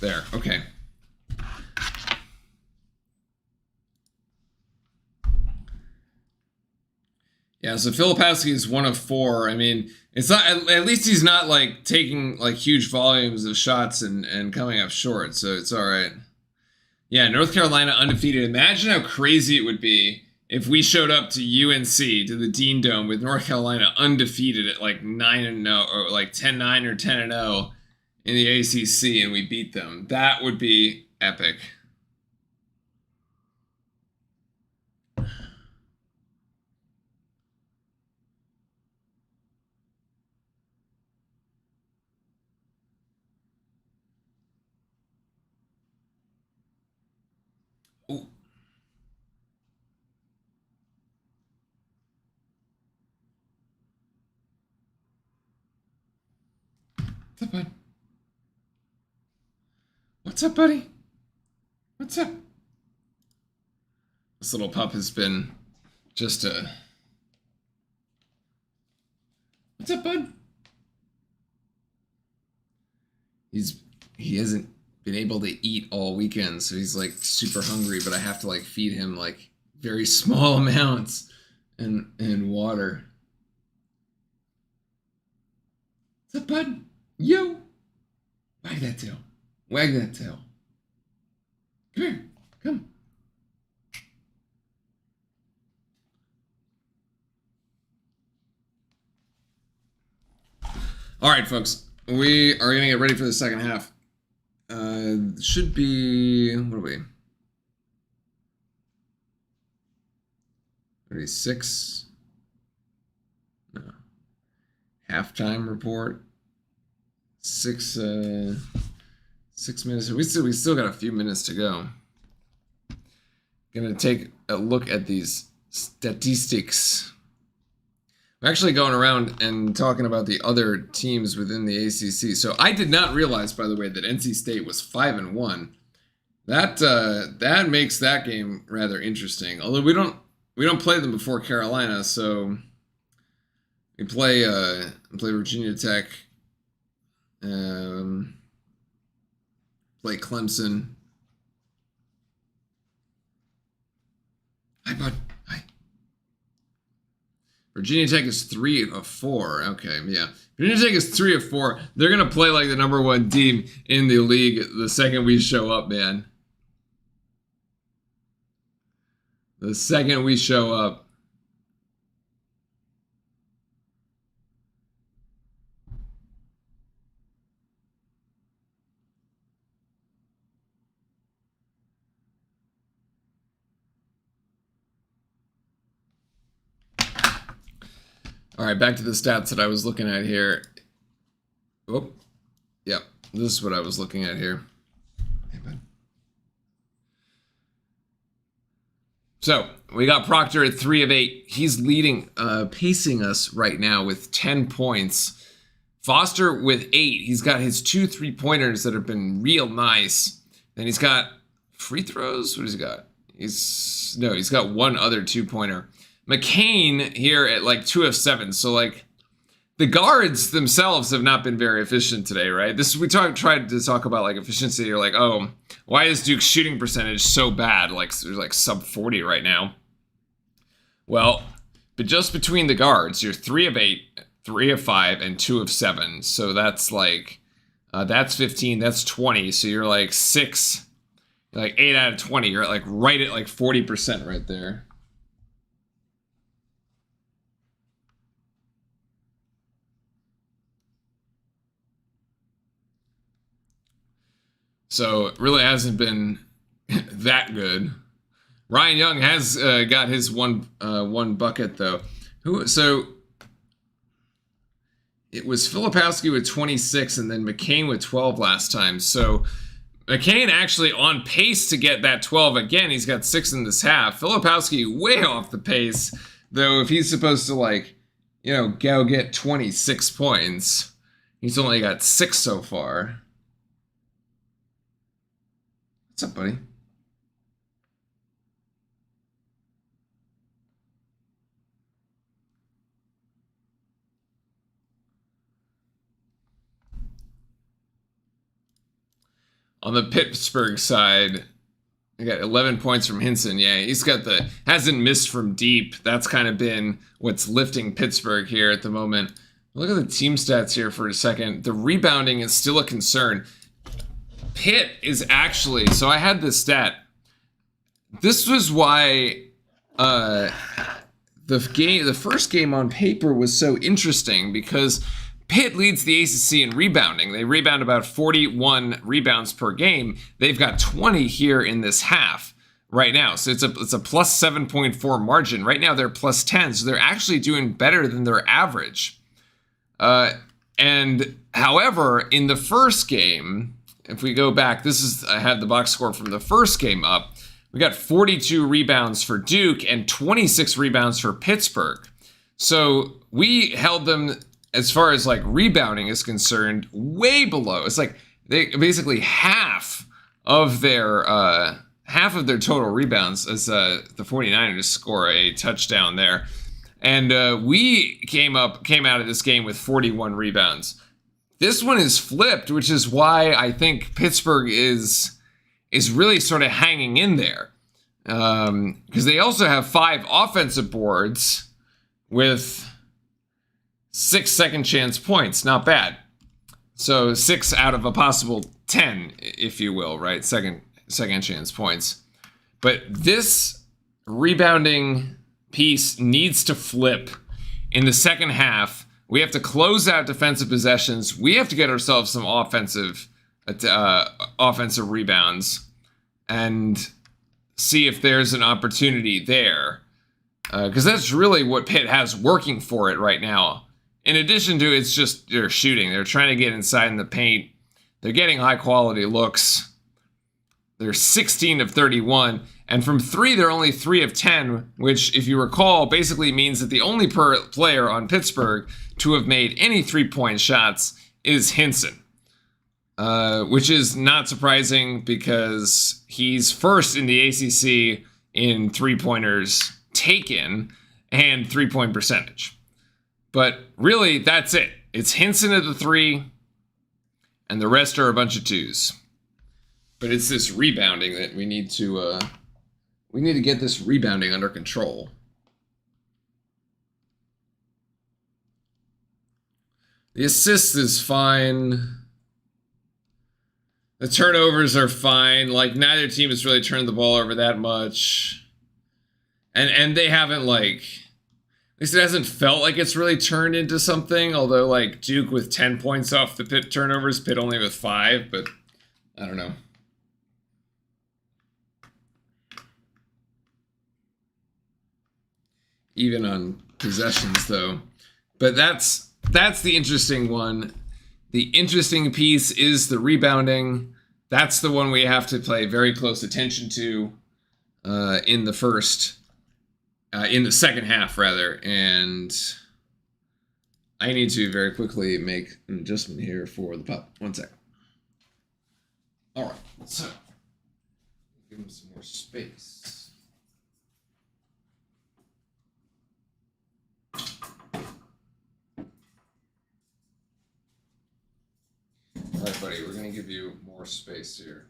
There, okay. Yeah, so Filipowski is 1 of 4. I mean, it's not, at least he's not like taking like huge volumes of shots and coming up short, so it's all right. Yeah, North Carolina undefeated. Imagine how crazy it would be if we showed up to UNC, to the Dean Dome, with North Carolina undefeated at like 9-0 or like 10-9 or 10-0 in the ACC, and we beat them. That would be epic. Ooh. What's up, bud? What's up, buddy? What's up? This little pup has been just a... What's up, bud? He hasn't been able to eat all weekend, so he's like super hungry, but I have to like feed him like very small amounts and water. What's up, bud? Yo! Wag that tail. Wag that tail. Come here. Come. All right, folks. We are going to get ready for the second half. Should be... What are we? 36? No. Halftime report. 6 minutes. We still got a few minutes to go. Gonna take a look at these statistics. I'm actually going around and talking about the other teams within the ACC. So I did not realize, by the way, that NC State was 5-1. That makes that game rather interesting. Although we don't play them before Carolina, so we play Virginia Tech. Play Clemson. Hi, bud. Hi. Virginia Tech is 3 of 4. Okay, yeah. Virginia Tech is 3 of 4. They're gonna play like the #1 team in the league the second we show up, man. The second we show up. All right, back to the stats that I was looking at here. Oh, yeah, this is what I was looking at here. Hey, bud. So we got Proctor at 3 of 8. He's leading, pacing us right now with 10 points. Foster with 8. He's got his 2 3-pointers that have been real nice. Then he's got free throws. What has he got? He's got 1 other 2-pointer. McCain here at like 2 of 7. So like the guards themselves have not been very efficient today, right? Tried to talk about like efficiency. You're like, oh, why is Duke's shooting percentage so bad? Like there's like sub 40 right now. Well, but just between the guards, you're 3 of 8, 3 of 5, and 2 of 7. So that's like that's 15. That's 20. So you're like 6, like 8 out of 20. You're like right at like 40% right there. So it really hasn't been that good. Ryan Young has got his one bucket though. So it was Filipowski with 26 and then McCain with 12 last time. So McCain actually on pace to get that 12 again. He's got 6 in this half. Filipowski way off the pace. Though if he's supposed to, like, you know, go get 26 points, he's only got 6 so far. What's up, buddy? On the Pittsburgh side, I got 11 points from Hinson. Yeah, he's got hasn't missed from deep. That's kind of been what's lifting Pittsburgh here at the moment. Look at the team stats here for a second. The rebounding is still a concern. Pitt is actually, so I had this stat. This was why the first game on paper was so interesting, because Pitt leads the ACC in rebounding. They rebound about 41 rebounds per game. They've got 20 here in this half right now. So it's a plus 7.4 margin. Right now they're plus 10, so they're actually doing better than their average. And however, in the first game, if we go back, I had the box score from the first game up. We got 42 rebounds for Duke and 26 rebounds for Pittsburgh. So we held them, as far as like rebounding is concerned, way below. It's like they basically half of their total rebounds as the 49ers score a touchdown there. And we came out of this game with 41 rebounds. This one is flipped, which is why I think Pittsburgh is really sort of hanging in there. Because they also have 5 offensive boards with 6 second chance points. Not bad. So 6 out of a possible 10, if you will, right? Second chance points. But this rebounding piece needs to flip in the second half. We have to close out defensive possessions. We have to get ourselves some offensive rebounds and see if there's an opportunity there. Because that's really what Pitt has working for it right now. In addition to it's just they're shooting. They're trying to get inside in the paint. They're getting high quality looks. They're 16 of 31. And from 3, they're only 3 of 10, which, if you recall, basically means that the only player on Pittsburgh to have made any 3-point shots is Hinson. Which is not surprising because he's first in the ACC in 3-pointers taken and 3-point percentage. But really, that's it. It's Hinson at the 3, and the rest are a bunch of 2s. But it's this rebounding that we need to get this rebounding under control. The assist is fine. The turnovers are fine. Like, neither team has really turned the ball over that much. And they haven't, like, at least it hasn't felt like it's really turned into something. Although, like, Duke with 10 points off the Pitt turnovers, Pitt only with 5. But I don't know. Even on possessions, though. But that's the interesting one. The interesting piece is the rebounding. That's the one we have to pay very close attention to in the second half, rather. And I need to very quickly make an adjustment here for the pop. 1 second. All right, so give him some more space. All right, buddy, we're going to give you more space here.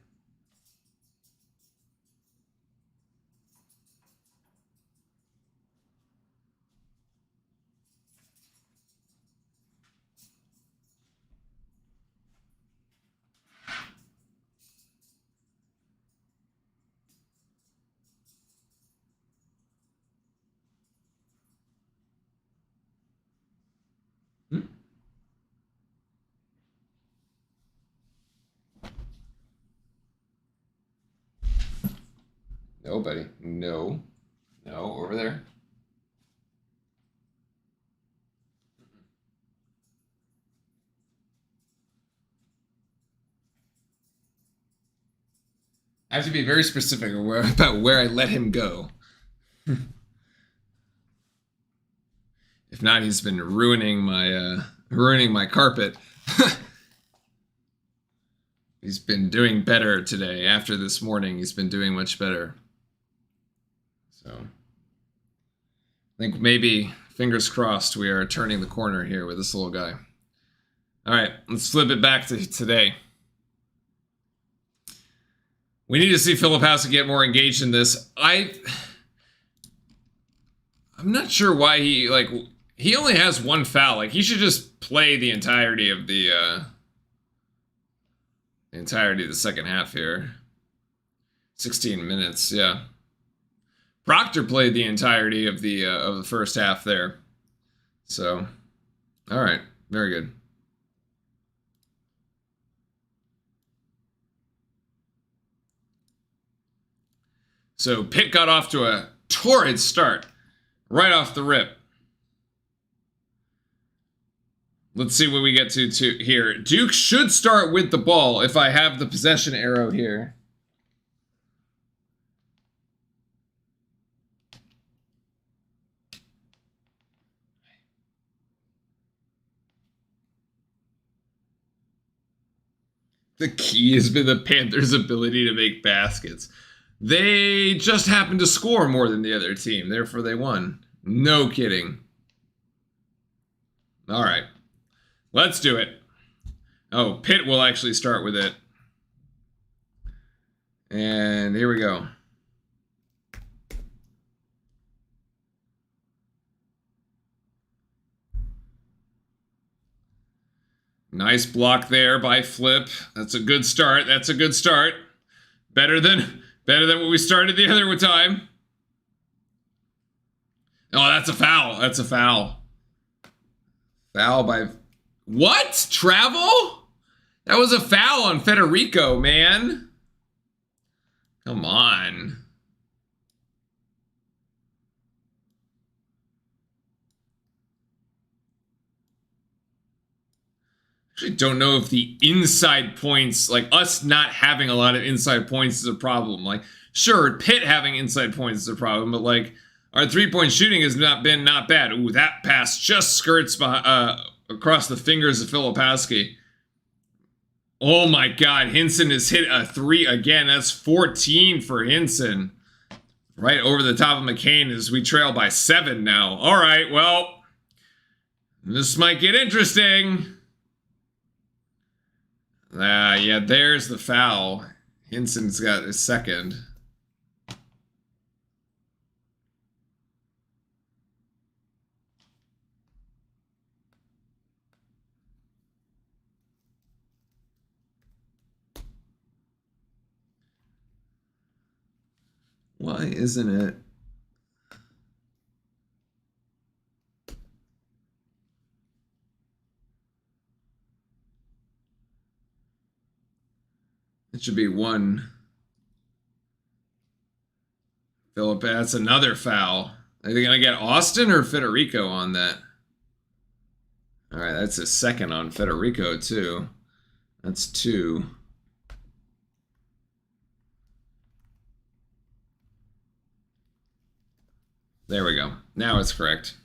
No, buddy. No. No, over there. I have to be very specific about where I let him go. If not, he's been ruining my carpet. He's been doing better today. After this morning, he's been doing much better. So I think maybe, fingers crossed, we are turning the corner here with this little guy. All right, let's flip it back to today. We need to see Filipowski get more engaged in this. I'm not sure why he only has one foul. Like, he should just play the entirety of the second half here. 16 minutes, yeah. Proctor played the entirety of the first half there. So, all right, very good. So Pitt got off to a torrid start right off the rip. Let's see what we get to here. Duke should start with the ball if I have the possession arrow here. The key has been the Panthers' ability to make baskets. They just happened to score more than the other team, therefore they won. No kidding. All right. Let's do it. Oh, Pitt will actually start with it. And here we go. Nice block there by Flip. That's a good start. That's a good start. Better than what we started the other time. Oh, that's a foul. That's a foul. Foul by... What? Travel? That was a foul on Federico, man. Come on. Actually don't know if the inside points, like us not having a lot of inside points is a problem. Like, sure, Pitt having inside points is a problem, but like our three-point shooting has not bad. Ooh, that pass just skirts across the fingers of Filipowski. Oh my God, Hinson has hit a three again. That's 14 for Hinson. Right over the top of McCain as we trail by 7 now. All right, well, this might get interesting. Yeah, there's the foul. Hinson's got his second. Why isn't it? It should be 1. Philip, that's another foul. Are they going to get Austin or Federico on that? All right, that's a second on Federico, too. That's 2. There we go. Now it's correct.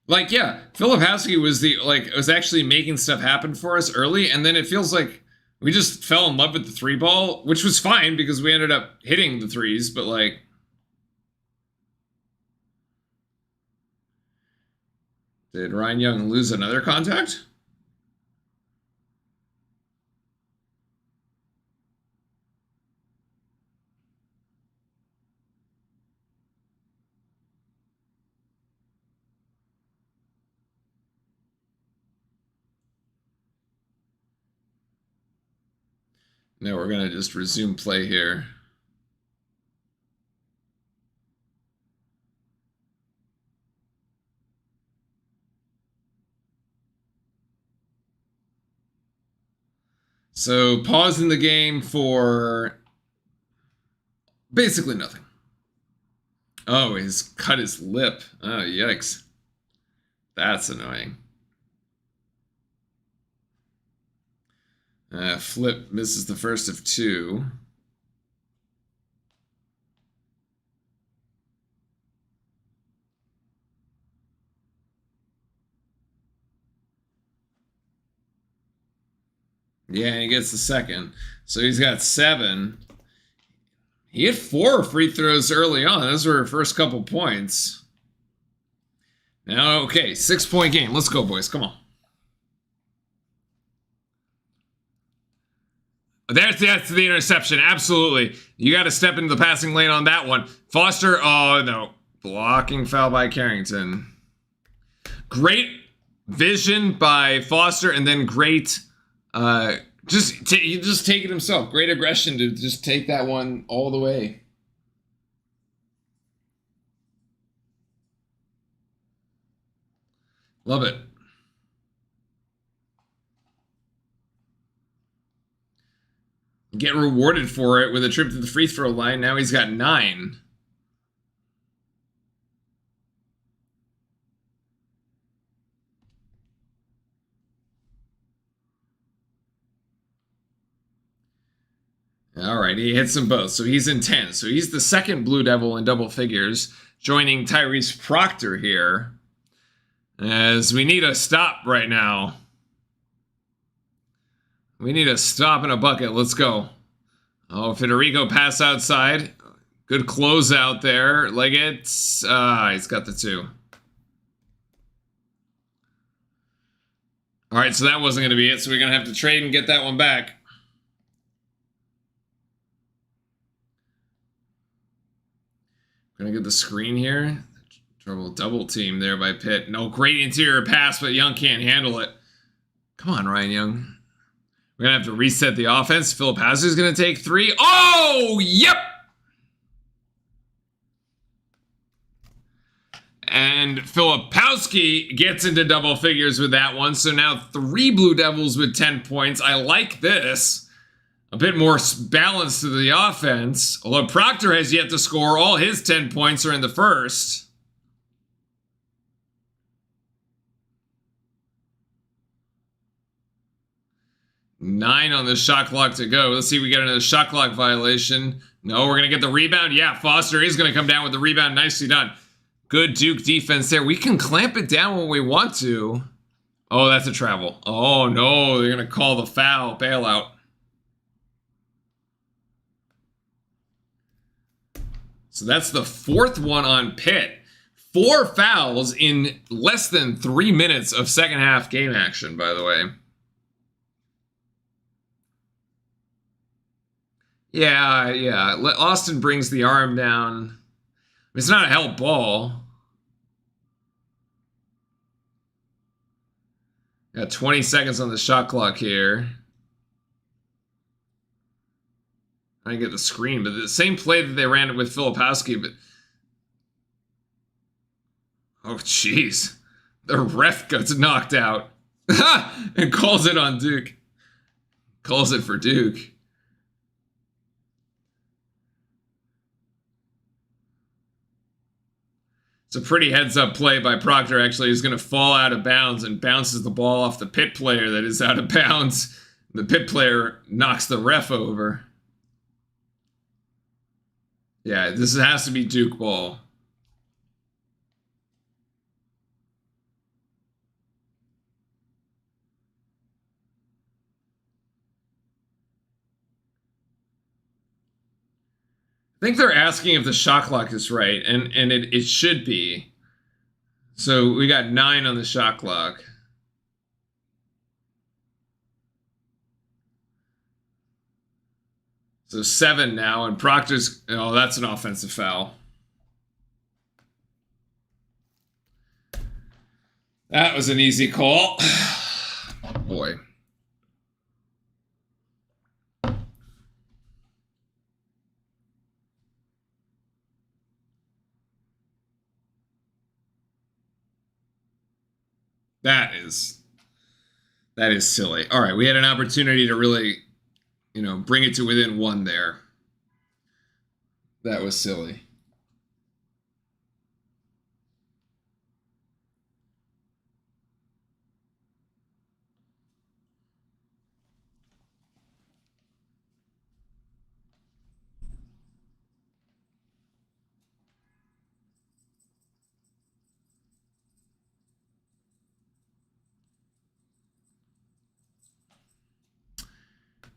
Like, yeah, Filipowski was actually making stuff happen for us early, and then it feels like we just fell in love with the 3-ball, which was fine because we ended up hitting the threes, but like... Did Ryan Young lose another contact? No, we're going to just resume play here. So, pausing the game for basically nothing. Oh, he's cut his lip. Oh, yikes. That's annoying. Flip misses the first of 2. Yeah, and he gets the second. So he's got 7. He hit 4 free throws early on. Those were her first couple points. Now, okay, 6-point game. Let's go, boys. Come on. That's the interception. Absolutely. You got to step into the passing lane on that one. Foster, oh, no. Blocking foul by Carrington. Great vision by Foster, and then great, just take it himself. Great aggression to just take that one all the way. Love it. Get rewarded for it with a trip to the free throw line. Now he's got 9. All right, he hits them both, so he's in 10. So he's the second Blue Devil in double figures, joining Tyrese Proctor here. As we need a stop right now. We need a stop and a bucket. Let's go. Oh, Federico pass outside. Good closeout there. Leggett's, he's got the 2. All right, so that wasn't going to be it, so we're going to have to trade and get that one back. Gonna get the screen here. Trouble double team there by Pitt. No, great interior pass, but Young can't handle it. Come on, Ryan Young. We're gonna have to reset the offense. Filipowski's gonna take 3. Oh, yep! And Filipowski gets into double figures with that one. So now 3 Blue Devils with 10 points. I like this. A bit more balance to the offense. Although Proctor has yet to score. All his 10 points are in the first. Nine on the shot clock to go. Let's see if we get another shot clock violation. No, we're going to get the rebound. Yeah, Foster is going to come down with the rebound. Nicely done. Good Duke defense there. We can clamp it down when we want to. Oh, that's a travel. Oh, no. They're going to call the foul. Bailout. So that's the 4th one on Pitt. 4 fouls in less than 3 minutes of second half game action, by the way. Yeah. Austin brings the arm down. It's not a help ball. Got 20 seconds on the shot clock here. I didn't get the screen, but the same play that they ran it with Filipowski, but... Oh, jeez. The ref gets knocked out. And calls it on Duke. Calls it for Duke. It's a pretty heads-up play by Proctor, actually. He's going to fall out of bounds and bounces the ball off the Pitt player that is out of bounds. The Pitt player knocks the ref over. Yeah, this has to be Duke ball. I think they're asking if the shot clock is right, and it should be. So we got 9 on the shot clock. So 7 now, and Proctor's... Oh, that's an offensive foul. That was an easy call. Boy. That is silly. All right, we had an opportunity to really, bring it to within 1 there. That was silly.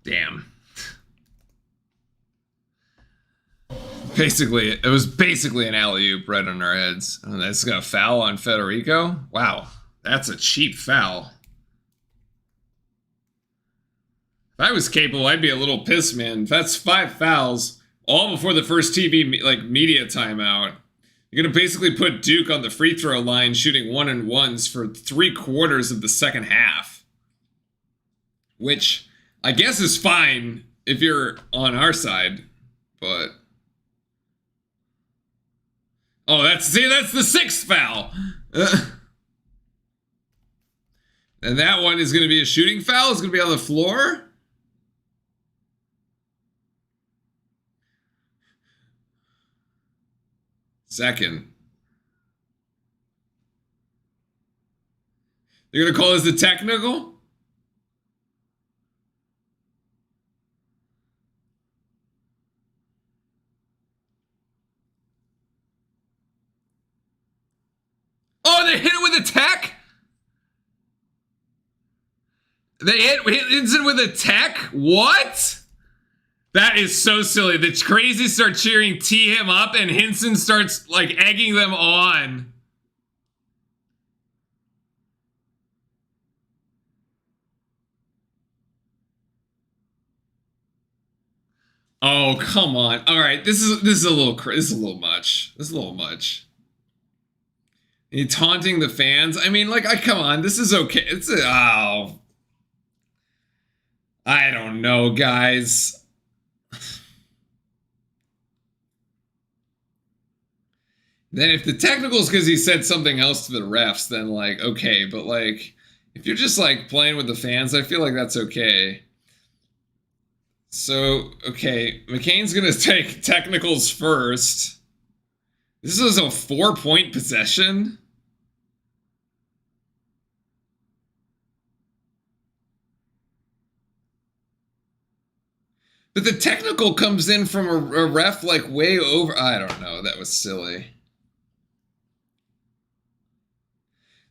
Damn. Basically, it was basically an alley-oop right on our heads. Oh, that's got a foul on Federico? Wow, that's a cheap foul. If I was capable, I'd be a little pissed, man. That's 5 fouls, all before the first TV, like, media timeout. You're gonna basically put Duke on the free throw line shooting 1-and-1s for 3/4 of the second half. Which, I guess is fine if you're on our side, but... Oh, that's the 6th foul! And that one is gonna be a shooting foul? It's gonna be on the floor? Second. They're gonna call this a technical? Oh, they hit it with a tech? They hit Hinson with a tech? What? That is so silly. The crazies start cheering, tee him up, and Hinson starts, like, egging them on. Oh, come on. All right, this is a little much. This is a little much. You taunting the fans? I mean, like, come on. This is okay. Oh. I don't know, guys. Then if the technical's because he said something else to the refs, then, like, okay. But, like, if you're just, like, playing with the fans, I feel like that's okay. So, okay, McCain's gonna take technicals first. This is a 4-point possession? But the technical comes in from a ref, like, way over... I don't know, that was silly.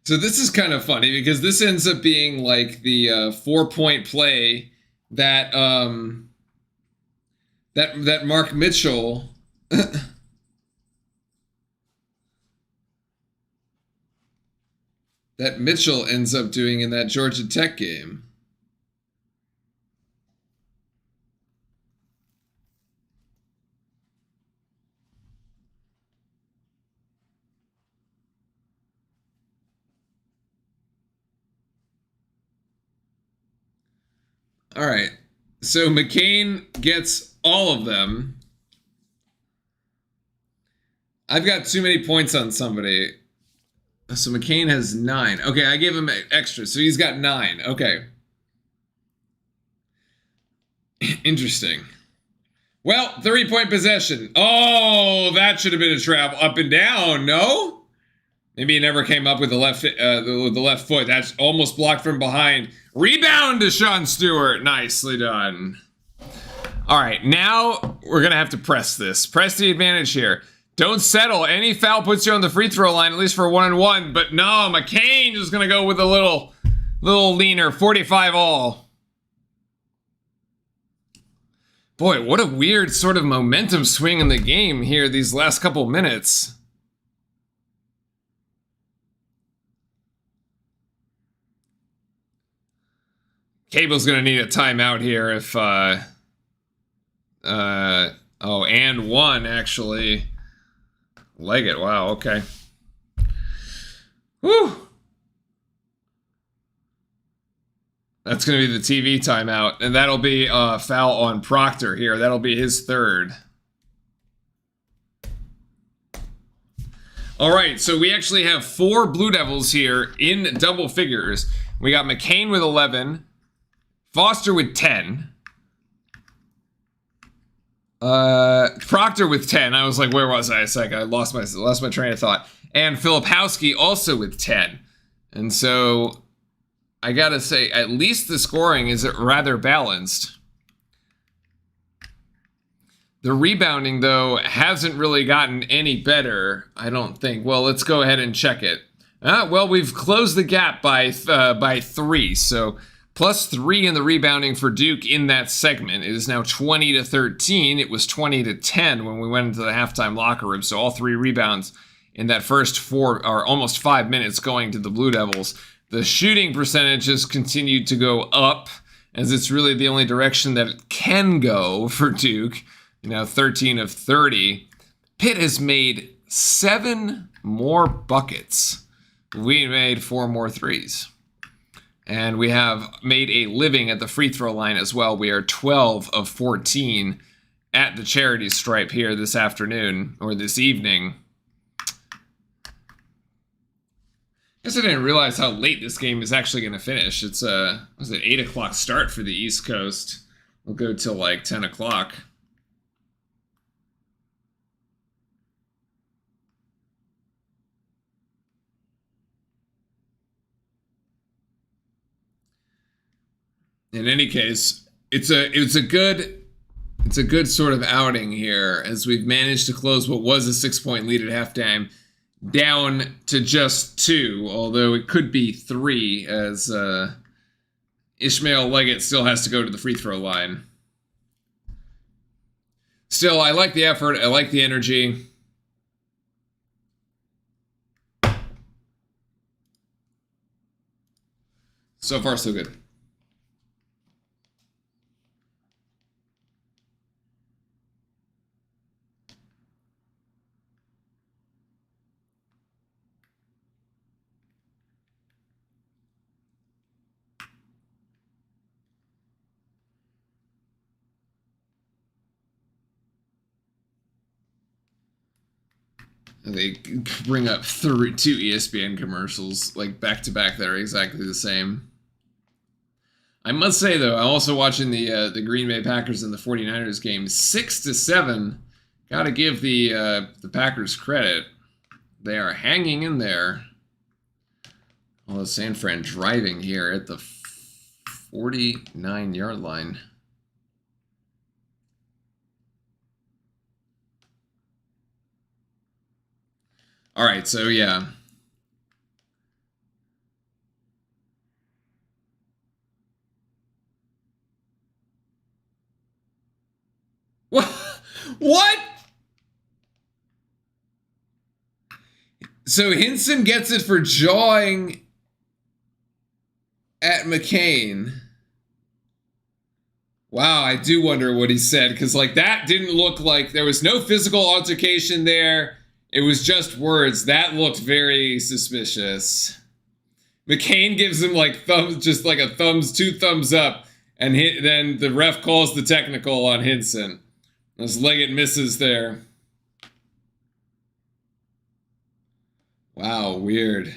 So this is kind of funny, because this ends up being, like, the 4-point play that, that Mark Mitchell... that Mitchell ends up doing in that Georgia Tech game. All right, so McCain gets all of them. I've got too many points on somebody. So McCain has 9. Okay, I gave him extra, so he's got 9. Okay. Interesting. Well, 3-point possession. Oh, that should have been a trap. Up and down, no? Maybe he never came up with the left foot. That's almost blocked from behind. Rebound to Sean Stewart. Nicely done. All right, now we're going to have to press this. Press the advantage here. Don't settle. Any foul puts you on the free throw line, at least for a 1-and-1. But no, McCain is going to go with a little leaner. 45 all. Boy, what a weird sort of momentum swing in the game here these last couple minutes. Cable's gonna need a timeout here if, oh, and 1, actually. Leggett, wow, okay. Whew. That's gonna be the TV timeout, and that'll be a foul on Proctor here. That'll be his 3rd. All right, so we actually have 4 Blue Devils here in double figures. We got McCain with 11. Foster with 10. Proctor with 10. I was like, where was I? It's like I lost my train of thought. And Filipowski also with 10. And so I gotta say, at least the scoring is rather balanced. The rebounding, though, hasn't really gotten any better, I don't think. Well, let's go ahead and check it. Well, we've closed the gap by 3, so +3 in the rebounding for Duke in that segment. It is now 20-13. It was 20-10 when we went into the halftime locker room. So all 3 rebounds in that first 4 or almost 5 minutes going to the Blue Devils. The shooting percentages continued to go up, as it's really the only direction that it can go for Duke. 13 of 30. Pitt has made 7 more buckets. We made 4 more threes. And we have made a living at the free throw line as well. We are 12 of 14 at the charity stripe here this afternoon, or this evening. I guess I didn't realize how late this game is actually going to finish. It's was it 8 o'clock start for the East Coast. We'll go till like 10 o'clock. In any case, it's a good sort of outing here, as we've managed to close what was a 6-point lead at halftime down to just 2, although it could be 3, as Ishmael Leggett still has to go to the free throw line. Still, I like the effort. I like the energy. So far, so good. They bring up 2 ESPN commercials, like back-to-back, that are exactly the same. I must say, though, I'm also watching the Green Bay Packers and the 49ers game. 6-7. Got to give the Packers credit. They are hanging in there. Although San Fran driving here at the 49-yard line. All right, so yeah. What? What? So Hinson gets it for jawing at McCain. Wow, I do wonder what he said, because like that didn't look like there was no physical altercation there. It was just words. That looked very suspicious. McCain gives him like thumbs, just like a 2 thumbs up, and then the ref calls the technical on Hinson. As Leggett misses there. Wow, weird.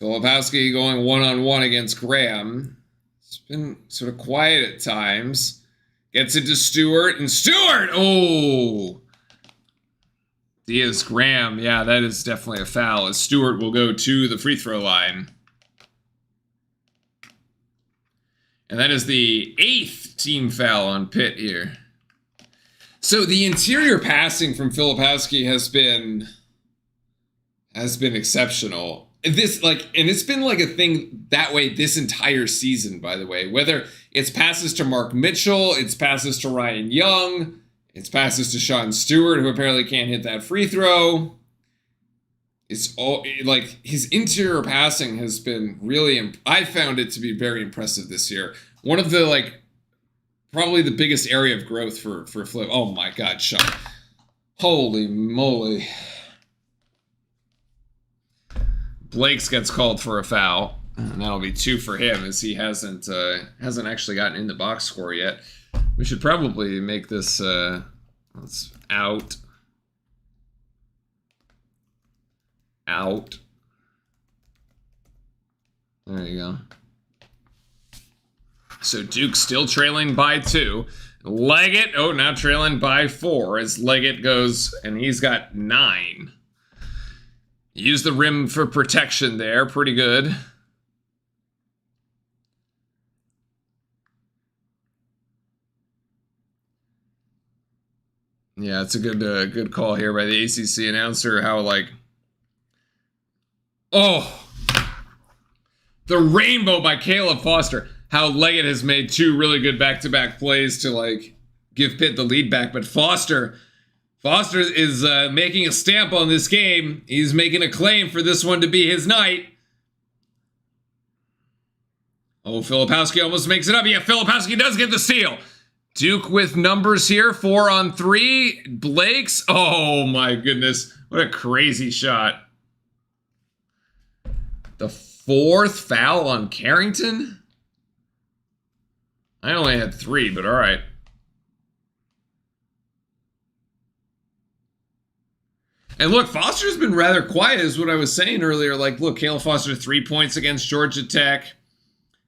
Filipowski going one-on-one against Graham. It's been sort of quiet at times. Gets it to Stewart, and Stewart! Oh! Diaz Graham. Yeah, that is definitely a foul, as Stewart will go to the free throw line. And that is the 8th team foul on Pitt here. So the interior passing from Filipowski has been exceptional. This and it's been like a thing that way this entire season, by the way. Whether it's passes to Mark Mitchell, it's passes to Ryan Young, it's passes to Sean Stewart, who apparently can't hit that free throw. It's all like his interior passing has been really. I found it to be very impressive this year. One of the probably the biggest area of growth for Flip. Oh my God, Sean! Holy moly! Blakes gets called for a foul, and that'll be 2 for him, as he hasn't actually gotten in the box score yet. We should probably make this let's out. There you go. So Duke still trailing by 2. Leggett, now trailing by 4, as Leggett goes, and he's got 9. Use the rim for protection there. Pretty good. Yeah, it's a good call here by the ACC announcer. How like, oh, the rainbow by Caleb Foster. How Leggett has made two really good back-to-back plays to like give Pitt the lead back, but Foster is making a stamp on this game. He's making a claim for this one to be his night. Oh, Filipowski almost makes it up. Yeah, Filipowski does get the steal. Duke with numbers here, 4 on 3. Blake's, oh my goodness, what a crazy shot. The 4th foul on Carrington? I only had 3, but all right. And look, Foster's been rather quiet, is what I was saying earlier. Like, look, Caleb Foster, 3 points against Georgia Tech.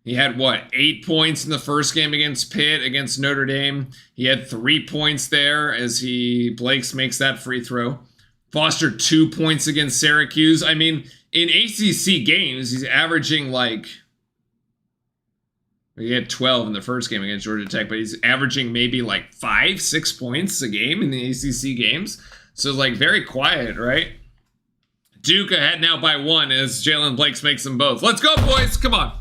He had, what, 8 points in the first game against Pitt, against Notre Dame. He had 3 points there as Blakes makes that free throw. Foster, 2 points against Syracuse. I mean, in ACC games, he's averaging, like, he had 12 in the first game against Georgia Tech, but he's averaging maybe, like, 5, 6 points a game in the ACC games. So, like, very quiet, right? Duke ahead now by 1 as Jalen Blakes makes them both. Let's go, boys! Come on!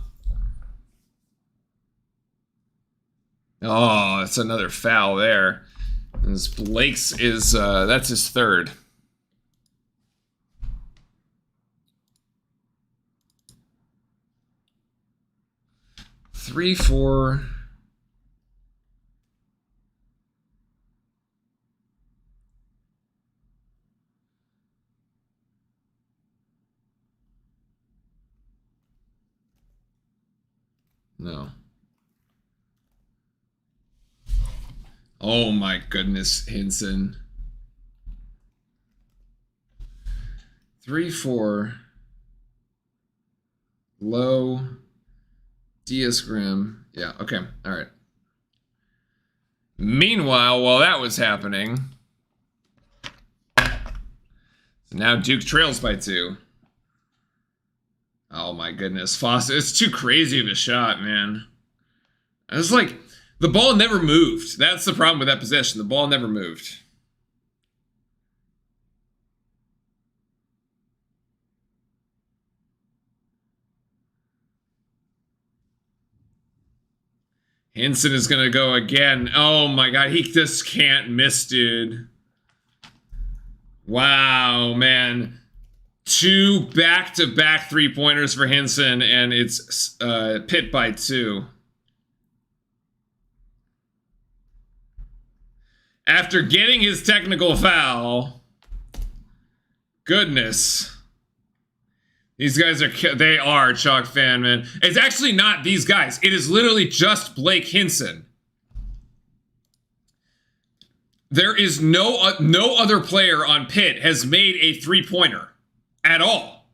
Oh, it's another foul there. As Blake's is, that's his 3rd. Three, 4. No. Oh my goodness, Hinson. 3, 4. Low. Diaz Grimm. Yeah, okay. All right. Meanwhile, while that was happening, so now Duke trails by 2. Oh my goodness. Foster, it's too crazy of a shot, man. It's like, the ball never moved. That's the problem with that possession. The ball never moved. Hinson is going to go again. Oh my god, he just can't miss, dude. Wow, man. 2 back-to-back three-pointers for Hinson, and it's Pitt by 2. After getting his technical foul, goodness. These guys they are Chalk fan, man. It's actually not these guys. It is literally just Blake Hinson. There is no other player on Pitt has made a three-pointer at all.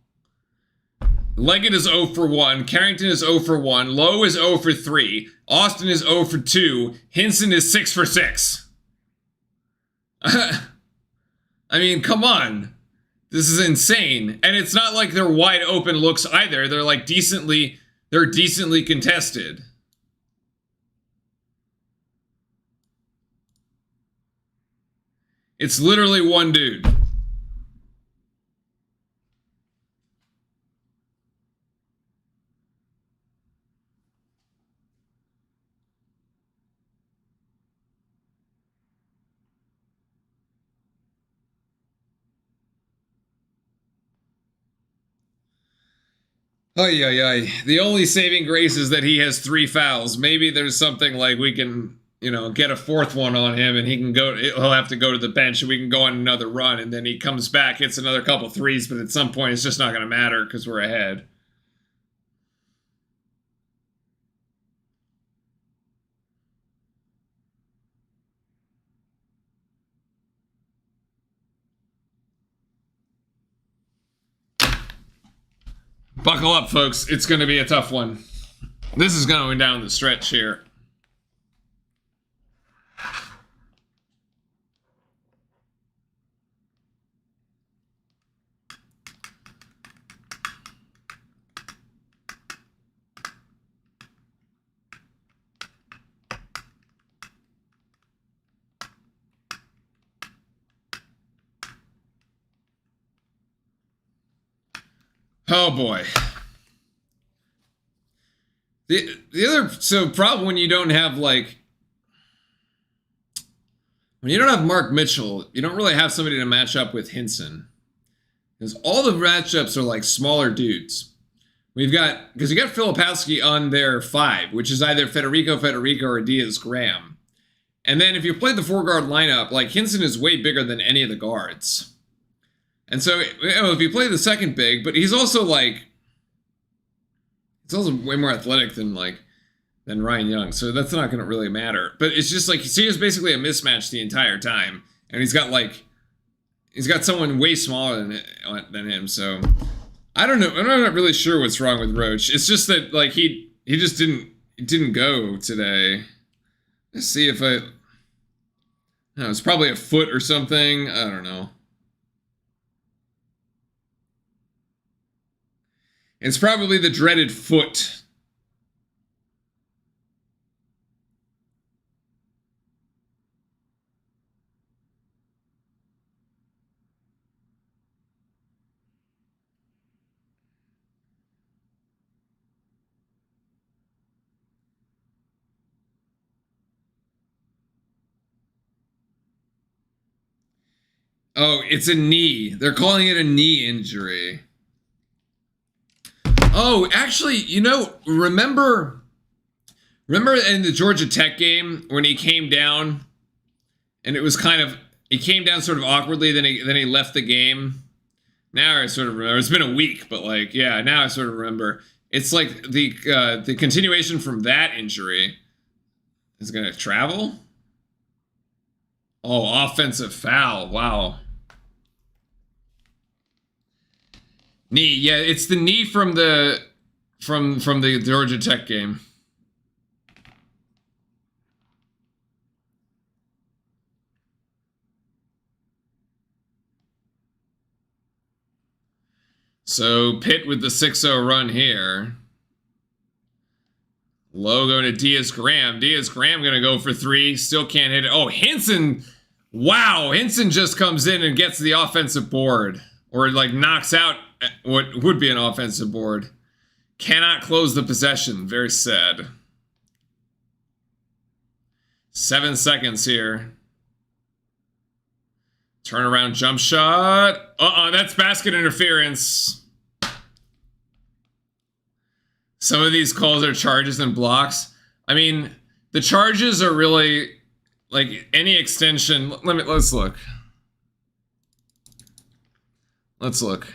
Leggett is 0 for 1. Carrington is 0 for 1. Lowe is 0 for 3. Austin is 0 for 2. Hinson is 6 for 6. I mean, come on. This is insane. And it's not like they're wide open looks either. They're like decently contested. It's literally one dude. Ay, ay, ay. The only saving grace is that he has 3 fouls. Maybe there's something like we can, get a 4th one on him and he'll have to go to the bench and we can go on another run and then he comes back, hits another couple threes, but at some point it's just not going to matter because we're ahead. Buckle up, folks. It's going to be a tough one. This is going down the stretch here. Oh boy. The other problem when you don't have like when you don't have Mark Mitchell, you don't really have somebody to match up with Hinson. Because all the matchups are like smaller dudes. Because you got Filipowski on their 5, which is either Federico or Diaz-Graham. And then if you play the 4-guard lineup, like Hinson is way bigger than any of the guards. And so if you play the second big, but he's also like, he's also way more athletic than Ryan Young. So that's not going to really matter. But it's just like, he was basically a mismatch the entire time. And he's got someone way smaller than him. So I don't know. I'm not really sure what's wrong with Roach. It's just that like he just didn't go today. Let's see if I don't know, it's probably a foot or something. I don't know. It's probably the dreaded foot. Oh, it's a knee. They're calling it a knee injury. Oh, actually, remember in the Georgia Tech game when he came down and it was he came down sort of awkwardly, then he left the game. Now I sort of remember. It's been a week, but like, yeah, now I sort of remember. It's like the continuation from that injury is going to travel. Oh, offensive foul. Wow. Knee, yeah, it's the knee from the Georgia Tech game. So Pitt with the 6-0 run here. Logo to Diaz-Graham. Diaz-Graham gonna go for 3. Still can't hit it. Oh, Hinson. Wow, Hinson just comes in and gets the offensive board. Or like knocks out what would be an offensive board. Cannot close the possession. Very sad. 7 seconds here. Turnaround jump shot. That's basket interference. Some of these calls are charges and blocks. I mean, the charges are really like any extension. Let's look. Let's look.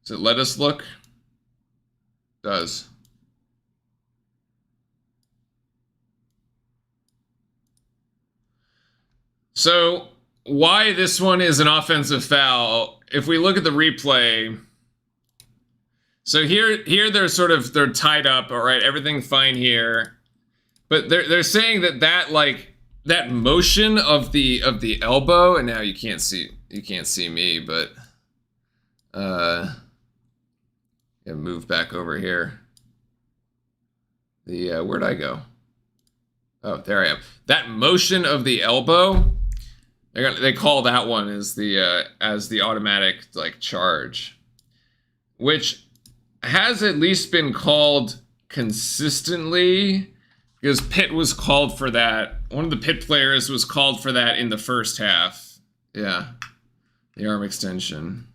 Does it let us look? It does. So why this one is an offensive foul? If we look at the replay, so here they're tied up. All right, everything fine here, but they're saying that motion of the elbow, and now you can't see me, but yeah, move back over here. Where'd I go? Oh, there I am. That motion of the elbow, they call that one as the automatic like charge, which has at least been called consistently, because Pitt was called for that. One of the Pitt players was called for that in the first half. Yeah, the arm extension.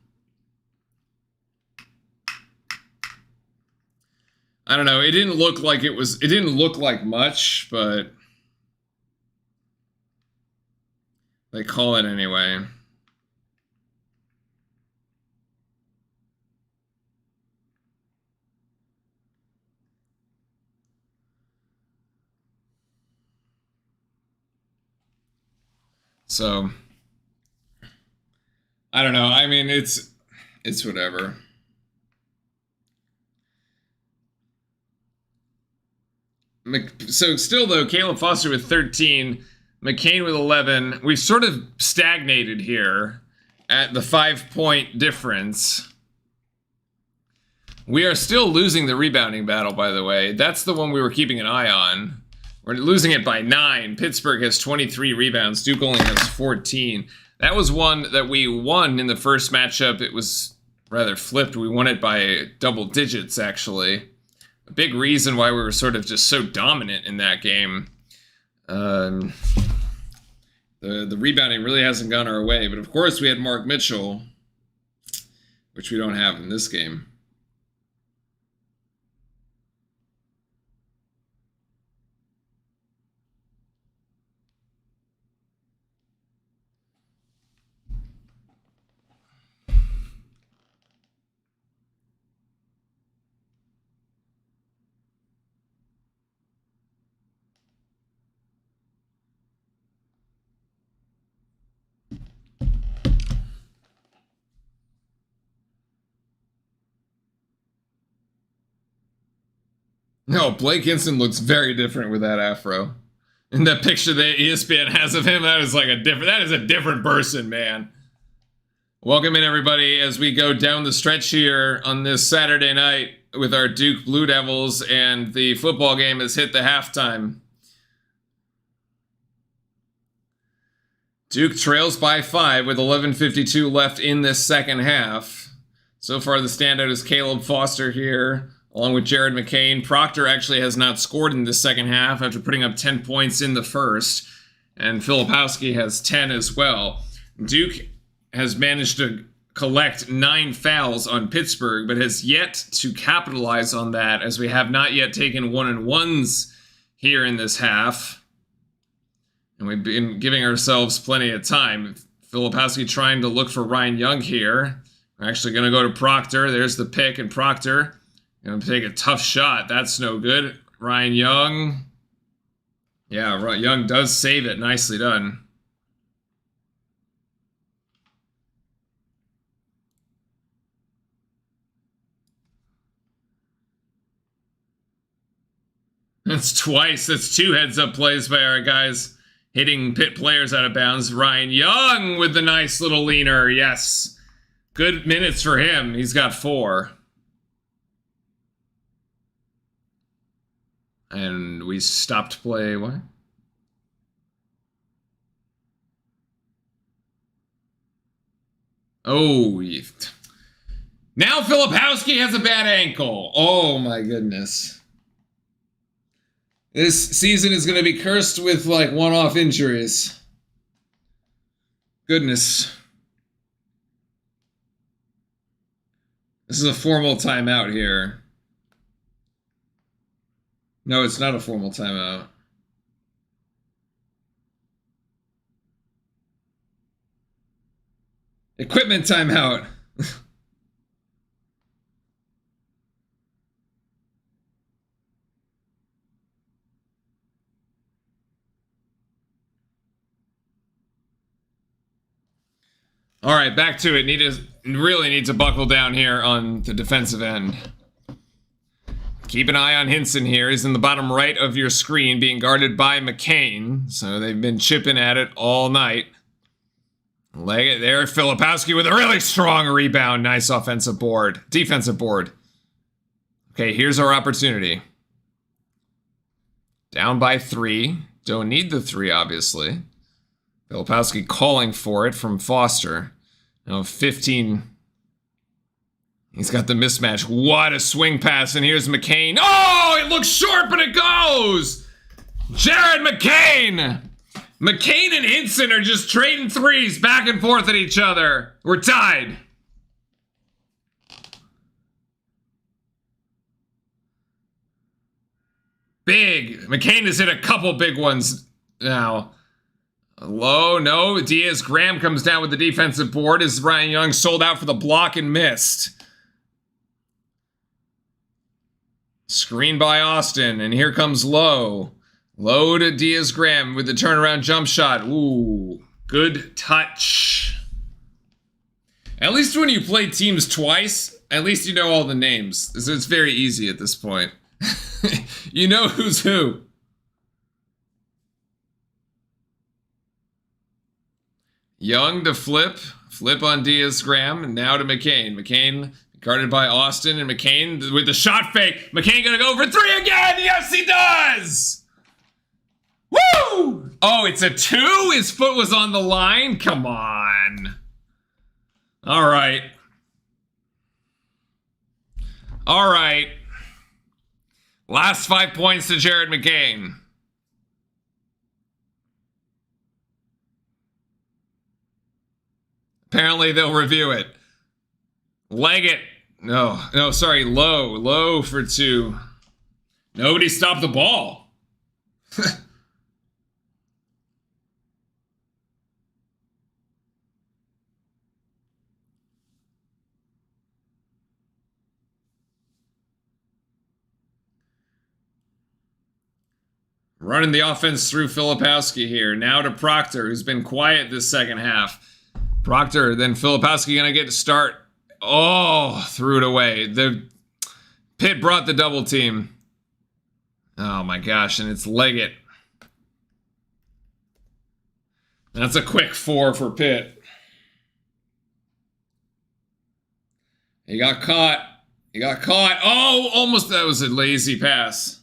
I don't know. It didn't look like much, but they call it anyway. So I don't know. I mean, it's whatever. So still though, Caleb Foster with 13, McCain with 11. We've sort of stagnated here at the 5-point difference. We are still losing the rebounding battle, by the way. That's the one we were keeping an eye on. We're losing it by 9. Pittsburgh has 23 rebounds. Duke only has 14. That was one that we won in the first matchup. It was rather flipped. We won it by double digits, actually. A big reason why we were sort of just so dominant in that game. The rebounding really hasn't gone our way. But of course we had Mark Mitchell, which we don't have in this game. No, Blake Hinson looks very different with that afro. In that picture that ESPN has of him, that is a different person, man. Welcome in, everybody, as we go down the stretch here on this Saturday night with our Duke Blue Devils, and the football game has hit the halftime. Duke trails by 5 with 11:52 left in this second half. So far, the standout is Caleb Foster here, along with Jared McCain. Proctor actually has not scored in the second half after putting up 10 points in the first. And Filipowski has 10 as well. Duke has managed to collect 9 fouls on Pittsburgh, but has yet to capitalize on that, as we have not yet taken 1-and-1s here in this half. And we've been giving ourselves plenty of time. Filipowski trying to look for Ryan Young here. We're actually going to go to Proctor. There's the pick, and Proctor going to take a tough shot. That's no good. Ryan Young. Yeah, Young does save it. Nicely done. That's twice. That's 2 heads-up plays by our guys hitting Pitt players out of bounds. Ryan Young with the nice little leaner. Yes. Good minutes for him. He's got 4. And we stopped play. What? Oh. Now Filipowski has a bad ankle. Oh, my goodness. This season is going to be cursed with, like, one-off injuries. Goodness. This is a formal timeout here. No, it's not a formal timeout. Equipment timeout. All right, back to it. Really need to buckle down here on the defensive end. Keep an eye on Hinson here. He's in the bottom right of your screen, being guarded by McCain. So they've been chipping at it all night. Leg it there. Filipowski with a really strong rebound. Nice defensive board. Okay, here's our opportunity. Down by 3. Don't need the 3, obviously. Filipowski calling for it from Foster. Now 15. He's got the mismatch. What a swing pass, and here's McCain. Oh, it looks short, but it goes! Jared McCain! McCain and Hinson are just trading threes back and forth at each other. We're tied. Big. McCain has hit a couple big ones now. Low, no. Diaz Graham comes down with the defensive board as Ryan Young sold out for the block and missed. Screen by Austin, and here comes Low. Low to Diaz Graham with the turnaround jump shot. Ooh, good touch. At least when you play teams twice, at least you know all the names. So it's very easy at this point. You know who's who. Young to flip on Diaz Graham, and now to McCain. McCain guarded by Austin, and McCain with the shot fake. McCain gonna go for 3 again. Yes, he does. Woo! Oh, it's a 2? His foot was on the line? Come on. All right. All right. Last 5 points to Jared McCain. Apparently they'll review it. Leg it. No, sorry, low. Low for 2. Nobody stopped the ball. Running the offense through Filipowski here. Now to Proctor, who's been quiet this second half. Proctor, then Filipowski gonna get to start. Oh, threw it away. The Pitt brought the double team. Oh my gosh, and it's Leggett. That's a quick 4 for Pitt. He got caught. He got caught. Oh, almost. That was a lazy pass.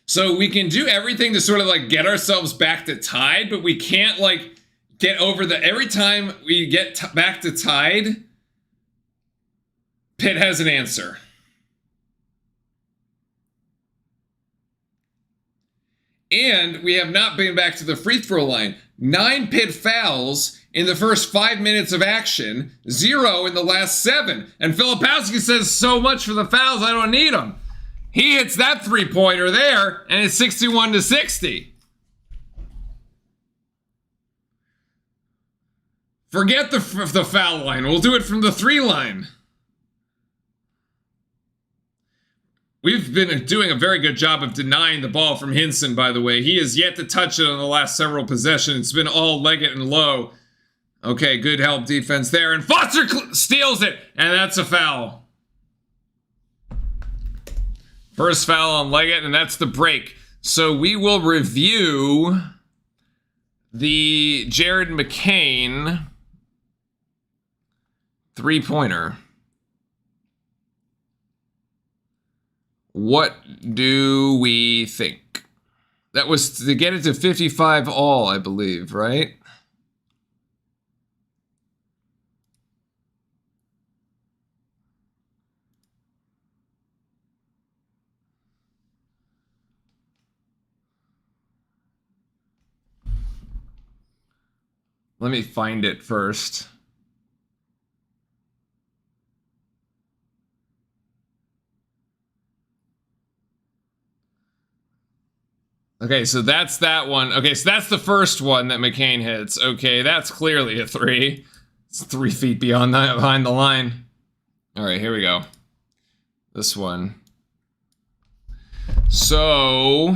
So we can do everything to sort of like get ourselves back to tied, but we can't like get over the... Every time we get back to tied, Pitt has an answer. And we have not been back to the free throw line. 9 Pitt fouls in the first 5 minutes of action, 0 in the last 7. And Filipowski says, so much for the fouls, I don't need them. He hits that 3-pointer there, and it's 61-60. Forget the foul line. We'll do it from the 3 line. We've been doing a very good job of denying the ball from Hinson, by the way. He has yet to touch it on the last several possessions. It's been all Leggett and low. Okay, good help defense there. And Foster steals it, and that's a foul. First foul on Leggett, and that's the break. So we will review the Jared McCain 3-pointer. What do we think? That was to get it to 55 all, I believe, right? Let me find it first. Okay, so that's that one. Okay, so that's the first one that McCain hits. Okay, that's clearly a 3. It's 3 feet behind the line. All right, here we go. This one. So...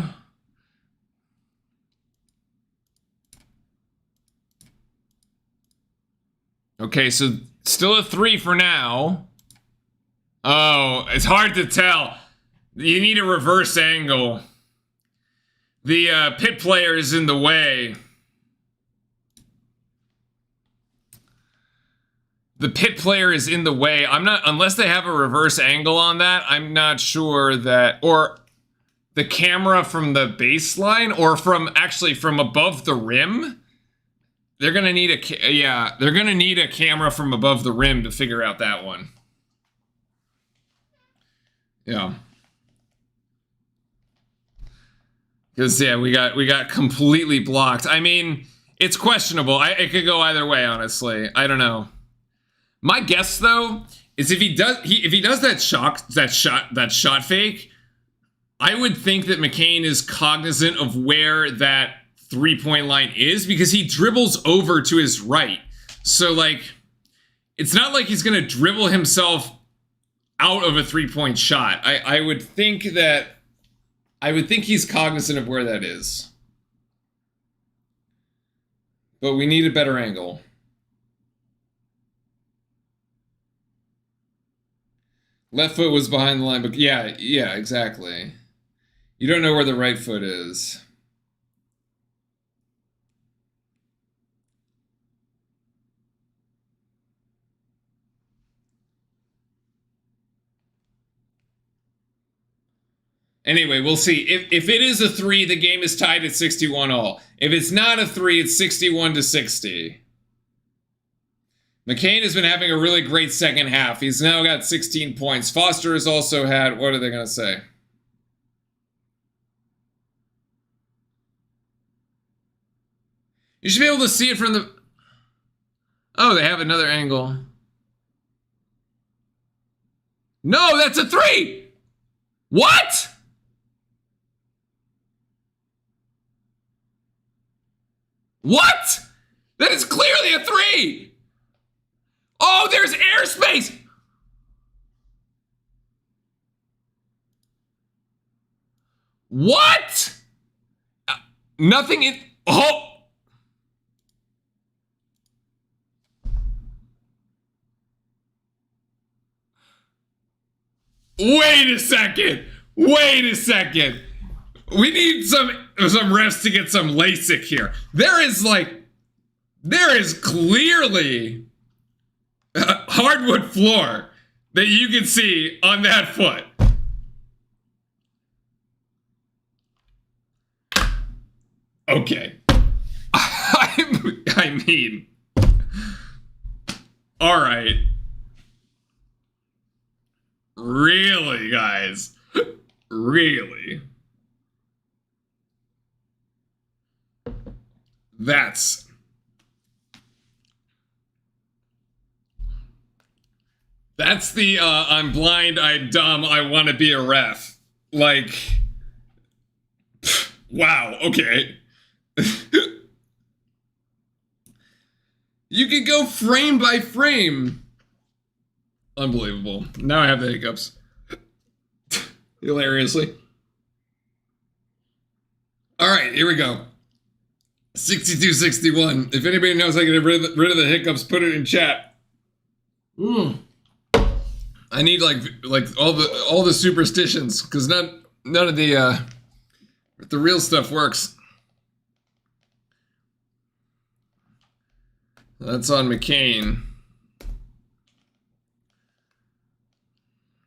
Okay, so still a 3 for now. Oh, it's hard to tell. You need a reverse angle. The Pitt player is in the way. The Pitt player is in the way. I'm not, unless they have a reverse angle on that, I'm not sure that, or the camera from the baseline, or from, actually from above the rim. They're gonna need they're gonna need a camera from above the rim to figure out that one. Yeah. Because, yeah, we got completely blocked. I mean, it's questionable. It could go either way, honestly. I don't know. My guess, though, is if he does that shot fake, I would think that McCain is cognizant of where that 3-point line is, because he dribbles over to his right. So, like, it's not like he's gonna dribble himself out of a 3-point shot. I would think he's cognizant of where that is. But we need a better angle. Left foot was behind the line, but yeah, exactly. You don't know where the right foot is. Anyway, we'll see. If it is a 3, the game is tied at 61 all. If it's not a 3, it's 61 to 60. McCain has been having a really great second half. He's now got 16 points. Foster has also had, what are they going to say? You should be able to see it from the... Oh, they have another angle. No, that's a 3! What? What? That is clearly a 3! Oh, there's airspace! What? Nothing in... Oh! Wait a second! Wait a second! We need some refs to get some LASIK here. There is clearly a hardwood floor that you can see on that foot. Okay. I mean, all right. Really, guys? Really? That's the I'm blind, I'm dumb, I want to be a ref. Like, wow, okay. You could go frame by frame. Unbelievable. Now I have the hiccups. Hilariously. All right, here we go. 62-61. If anybody knows how to get rid of the hiccups, put it in chat. I need like all the superstitions, because none of the real stuff works. That's on McCain.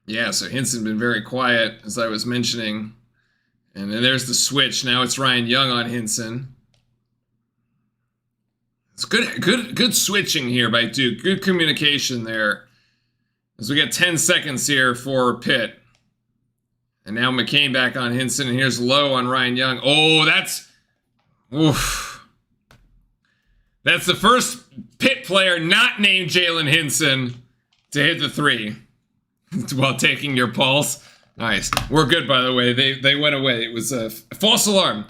Yeah, so Hinson been very quiet, as I was mentioning. And then there's the switch. Now it's Ryan Young on Hinson. It's good switching here by Duke. Good communication there. As we get 10 seconds here for Pitt. And now McCain back on Hinson, and here's Lowe on Ryan Young. Oh, that's... Oof. That's the first Pitt player not named Jalen Hinson to hit the 3. While taking your pulse. Nice. We're good, by the way. They went away. It was a false alarm.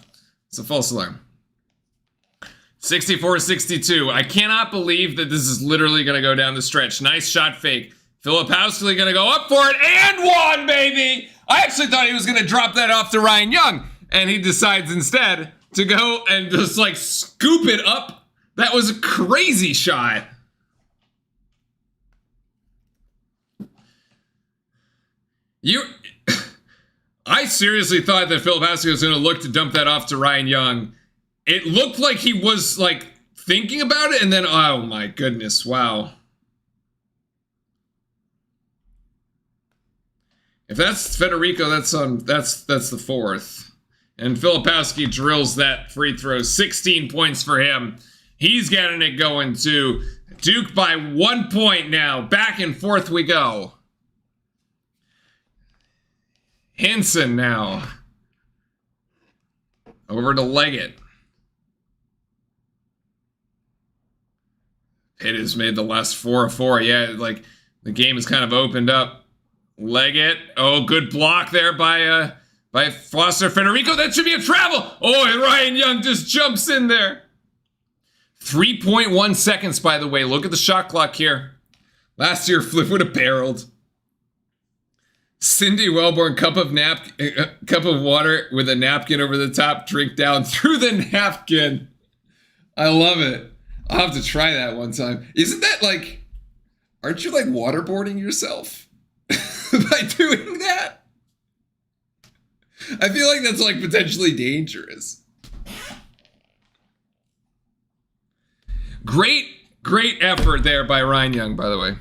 It's a false alarm. 64-62. I cannot believe that this is literally going to go down the stretch. Nice shot fake. Filipowski going to go up for it, and one, baby! I actually thought he was going to drop that off to Ryan Young, and he decides instead to go and just, like, scoop it up. That was a crazy shot. I seriously thought that Filipowski was going to look to dump that off to Ryan Young. It looked like he was, like, thinking about it, and then, oh my goodness, wow. If that's Federico, that's the 4th. And Filipowski drills that free throw. 16 points for him. He's getting it going too. Duke by 1 point now. Back and forth we go. Hinson now. Over to Leggett. Pitt has made the last 4 of 4. Yeah, like the game has kind of opened up. Leggett. Oh, good block there by Foster. Federico. That should be a travel. Oh, and Ryan Young just jumps in there. 3.1 seconds, by the way. Look at the shot clock here. Last year, Flip would have barreled. Cindy Wellborn, cup of water with a napkin over the top, drink down through the napkin. I love it. I'll have to try that one time. Isn't that like, aren't you like waterboarding yourself by doing that? I feel like that's like potentially dangerous. Great effort there by Ryan Young, by the way.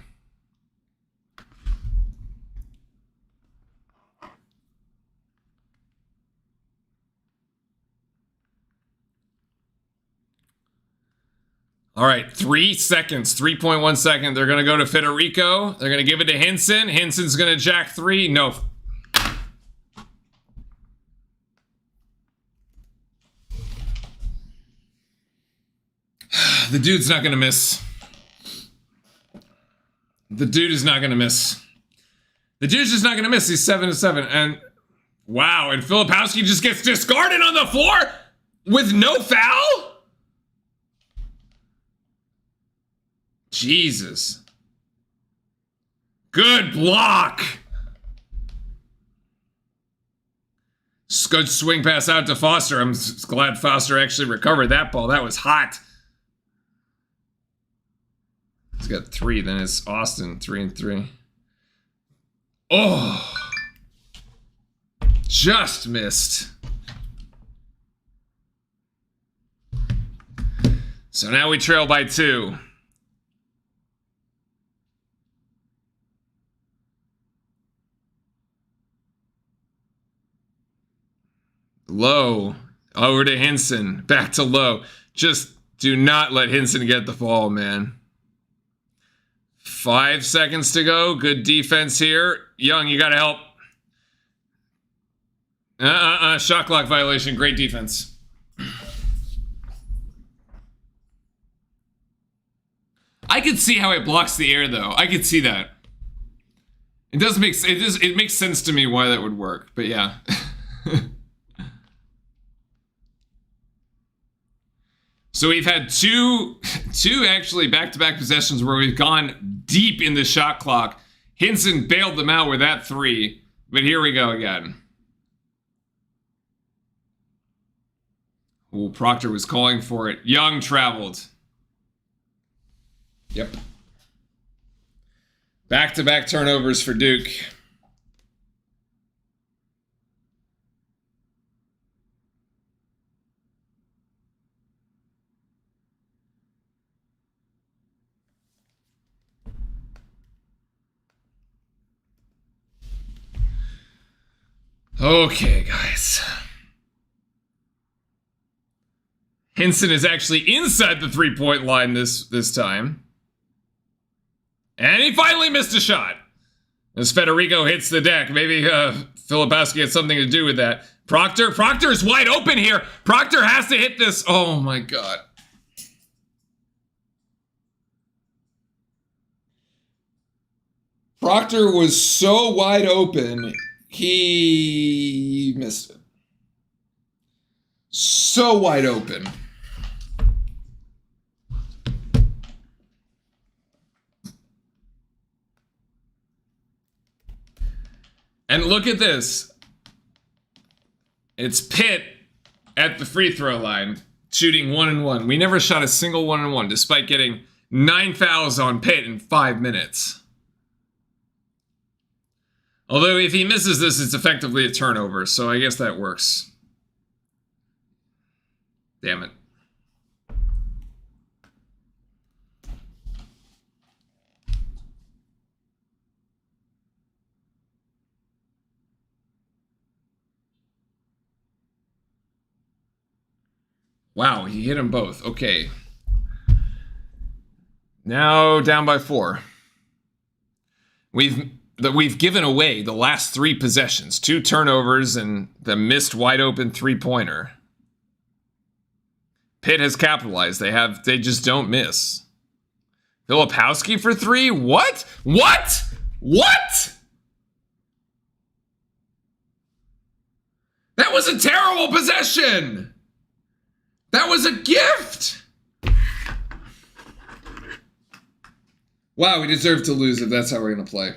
All right, 3 seconds, 3.1 second. They're gonna go to Federico. They're gonna give it to Hinson. Hinson's gonna jack 3. No. The dude's not gonna miss. The dude is not gonna miss. The dude's just not gonna miss. He's 7-7. And wow, and Filipowski just gets discarded on the floor with no foul? Jesus. Good block. Good swing pass out to Foster. I'm glad Foster actually recovered that ball. That was hot. He's got 3. Then it's Austin, 3 and 3. Oh. Just missed. So now we trail by 2. Low. Over to Hinson. Back to Low. Just do not let Hinson get the ball, man. 5 seconds to go. Good defense here. Young, you gotta help. Shot clock violation. Great defense. I could see how it blocks the air, though. I could see that. It does make it makes sense to me why that would work. But yeah. So we've had two actually back-to-back possessions where we've gone deep in the shot clock. Hinson bailed them out with that 3, but here we go again. Oh, Proctor was calling for it. Young traveled. Yep. Back-to-back turnovers for Duke. Okay, guys. Hinson is actually inside the 3-point line this time. And he finally missed a shot. As Federico hits the deck. Maybe Filipowski had something to do with that. Proctor's wide open here. Proctor has to hit this. Oh my god. Proctor was so wide open. He missed it. So wide open. And look at this. It's Pitt at the free throw line, shooting 1-1. We never shot a single 1-1, despite getting 9 fouls on Pitt in 5 minutes. Although if he misses this, it's effectively a turnover, so I guess that works. Damn it. Wow, he hit them both. Okay. Now down by 4. We've given away the last 3 possessions. 2 turnovers and the missed wide open 3-pointer. Pitt has capitalized. They just don't miss. Filipowski for 3? What? What? What? That was a terrible possession. That was a gift. Wow, we deserve to lose if that's how we're going to play.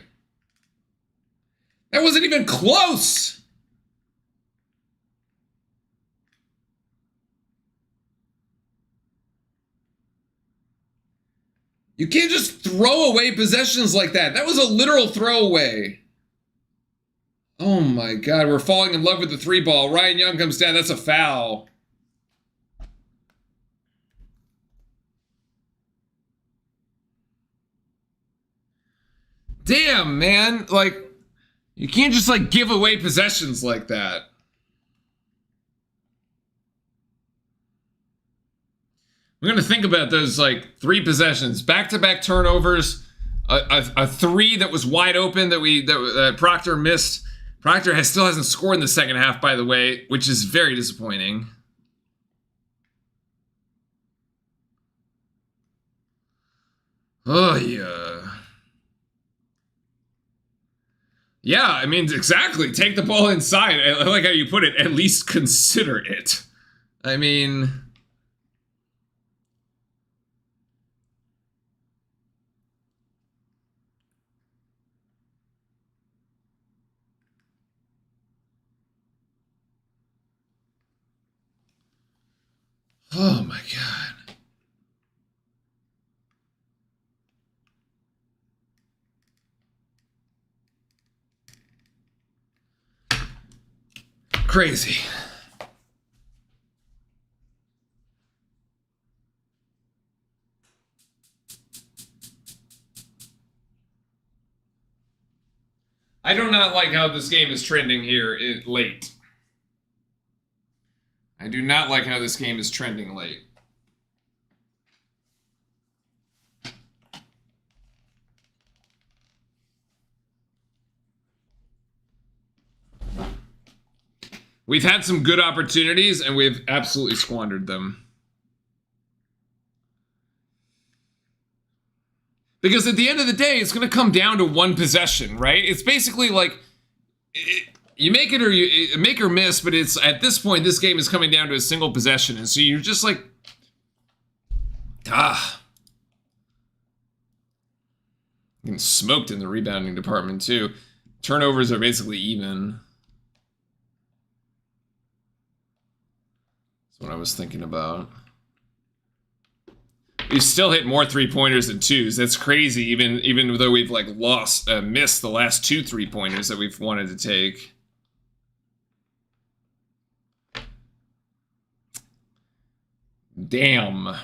That wasn't even close. You can't just throw away possessions like that. That was a literal throwaway. Oh my God, we're falling in love with the 3 ball. Ryan Young comes down. That's a foul. Damn, man. Like, you can't just, like, give away possessions like that. I'm going to think about those like 3 possessions, back-to-back turnovers, a 3 that was wide open that Proctor missed. Proctor still hasn't scored in the second half, by the way, which is very disappointing. Oh, yeah. Yeah, I mean, exactly. Take the ball inside. I like how you put it. At least consider it. I mean... Oh, my God. Crazy. I do not like how this game is trending here late. I do not like how this game is trending late. We've had some good opportunities, and we've absolutely squandered them. Because at the end of the day, it's going to come down to one possession, right? It's basically like... you make it or you make or miss, but it's at this point, this game is coming down to a single possession. And so you're just like... Getting smoked in the rebounding department, too. Turnovers are basically even. That's what I was thinking about. We've still hit more 3-pointers than 2s. That's crazy, even though we've like missed the last 2 3-pointers that we've wanted to take. Damn.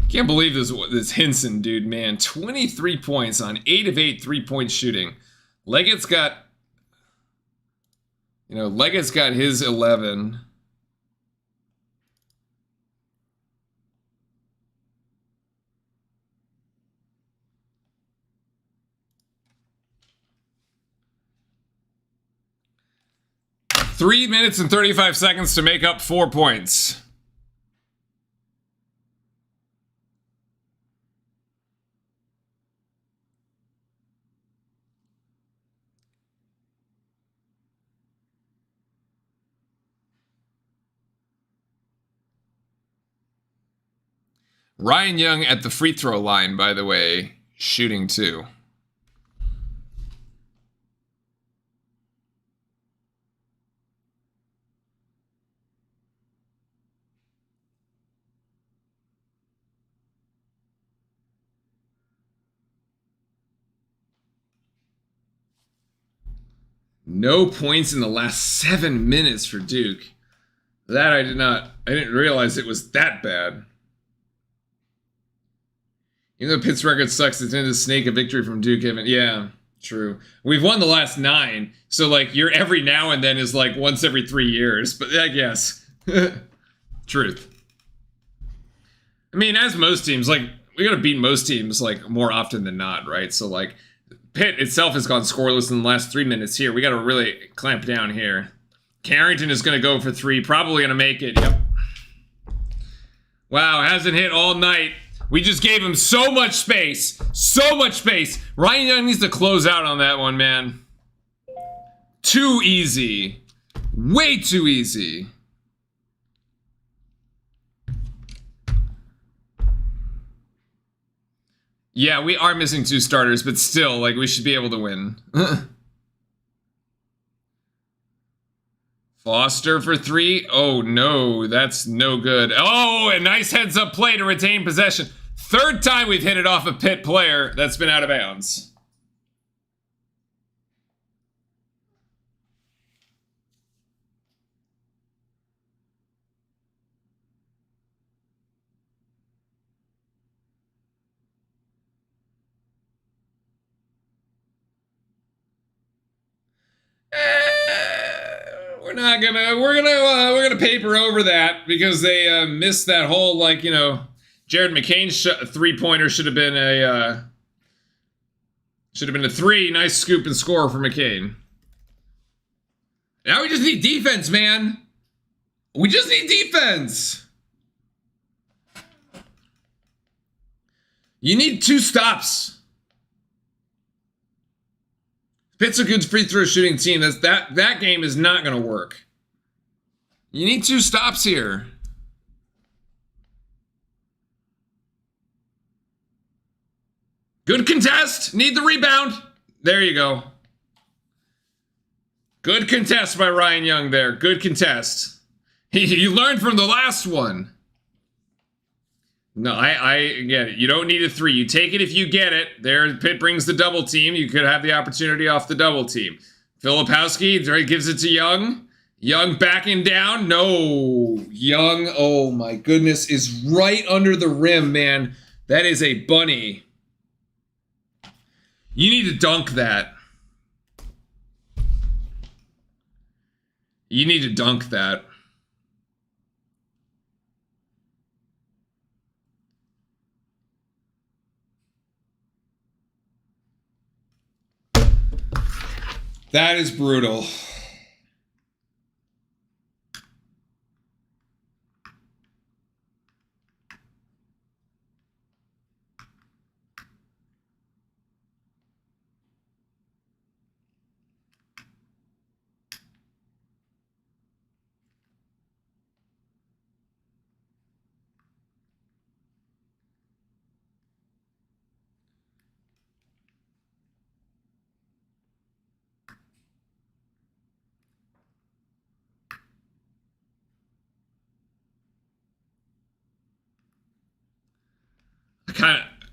Can't believe this Hinson dude, man. 23 points on 8 of 8 3-point shooting. Leggett's got... Leggett's got his 11. Three minutes and 35 seconds to make up 4 points. Ryan Young at the free throw line, by the way, shooting 2. No points in the last 7 minutes for Duke. That I didn't realize it was that bad. Even though Pitt's record sucks, it's in to snake a victory from Duke. Yeah, true. We've won the last 9, so like your every now and then is like once every 3 years. But I guess, truth. I mean, as most teams, like we gotta beat most teams like more often than not, right? So like Pitt itself has gone scoreless in the last 3 minutes here. We gotta really clamp down here. Carrington is gonna go for 3, probably gonna make it. Yep. Wow, hasn't hit all night. We just gave him so much space. So much space. Ryan Young needs to close out on that one, man. Too easy. Way too easy. Yeah, we are missing 2 starters, but still, like, we should be able to win. Foster for 3. Oh, no, that's no good. Oh, a nice heads-up play to retain possession. 3rd time we've hit it off a Pitt player that's been out of bounds. We're we're gonna paper over that because they missed that whole, like, you know, Jared McCain's 3-pointer should have been a 3. Nice scoop and score for McCain. Now we just need defense, man. We just need defense. You need 2 stops. Pitt's a good free throw shooting team. That game is not going to work. You need 2 stops here. Good contest. Need the rebound. There you go. Good contest by Ryan Young there. Good contest. You learned from the last one. No, I get it. You don't need a 3. You take it if you get it. There, Pitt brings the double team. You could have the opportunity off the double team. Filipowski gives it to Young. Young backing down. No. Young, oh my goodness, is right under the rim, man. That is a bunny. You need to dunk that. You need to dunk that. That is brutal.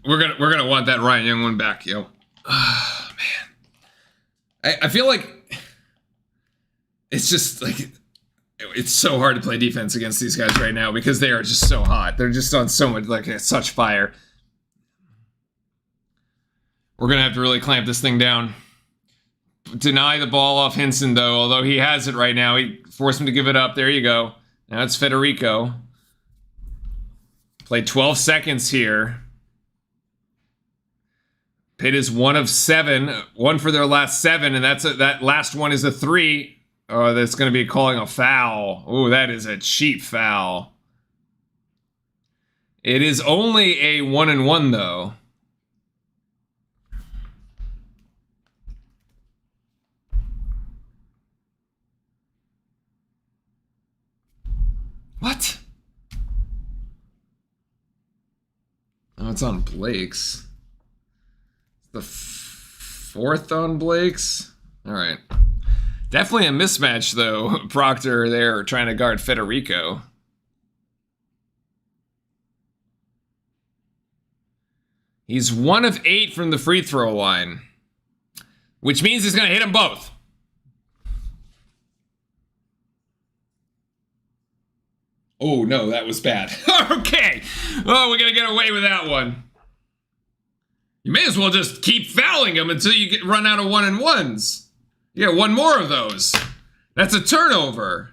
We're gonna want that Ryan Young one back, yo. Oh, man. I feel like it's just like it's so hard to play defense against these guys right now because they are just so hot. They're just on so much, like, such fire. We're gonna have to really clamp this thing down. Deny the ball off Hinson, though. Although he has it right now, he forced him to give it up. There you go. Now it's Federico. Played 12 seconds here. Pitt is 1 of 7, 1 for their last 7, and that last one is a 3. Oh, that's going to be calling a foul. Oh, that is a cheap foul. It is only a 1-and-1 though. What? Oh, it's on Blake's. The 4th on Blake's. All right. Definitely a mismatch, though. Proctor there trying to guard Federico. He's 1 of 8 from the free throw line, which means he's going to hit them both. Oh, no, that was bad. Okay. Oh, we're going to get away with that one. You may as well just keep fouling him until you run out of 1-and-1s. You get 1 more of those. That's a turnover.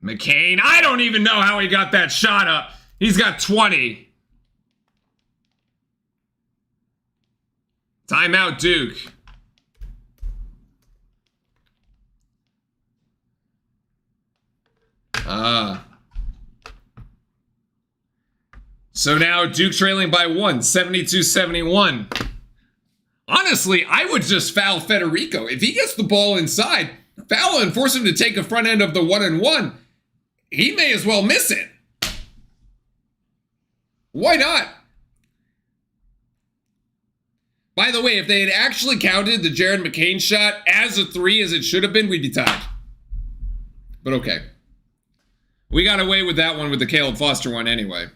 McCain, I don't even know how he got that shot up. He's got 20. Timeout, Duke. So now Duke trailing by 1, 72-71. Honestly, I would just foul Federico. If he gets the ball inside, foul and force him to take a front end of the 1-and-1. He may as well miss it. Why not? By the way, if they had actually counted the Jared McCain shot as a 3 as it should have been, we'd be tied. But okay. We got away with that one with the Caleb Foster one anyway.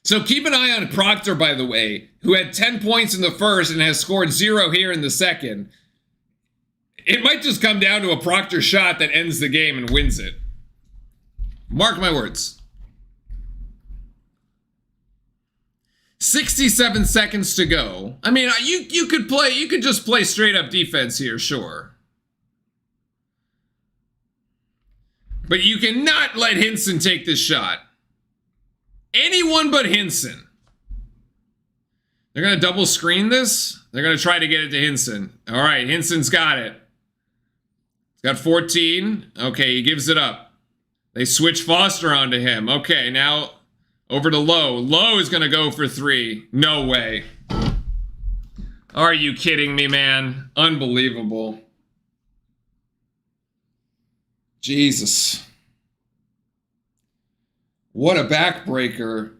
So keep an eye on Proctor, by the way, who had 10 points in the first and has scored 0 here in the second. It might just come down to a Proctor shot that ends the game and wins it. Mark my words. 67 seconds to go. I mean, you could just play straight up defense here, sure. But you cannot let Hinson take this shot. Anyone but Hinson. They're going to double screen this. They're going to try to get it to Hinson. All right, Hinson's got it. He's got 14. Okay, he gives it up. They switch Foster onto him. Okay, now over to Lowe. Lowe is going to go for 3. No way. Are you kidding me, man? Unbelievable. Jesus. What a backbreaker.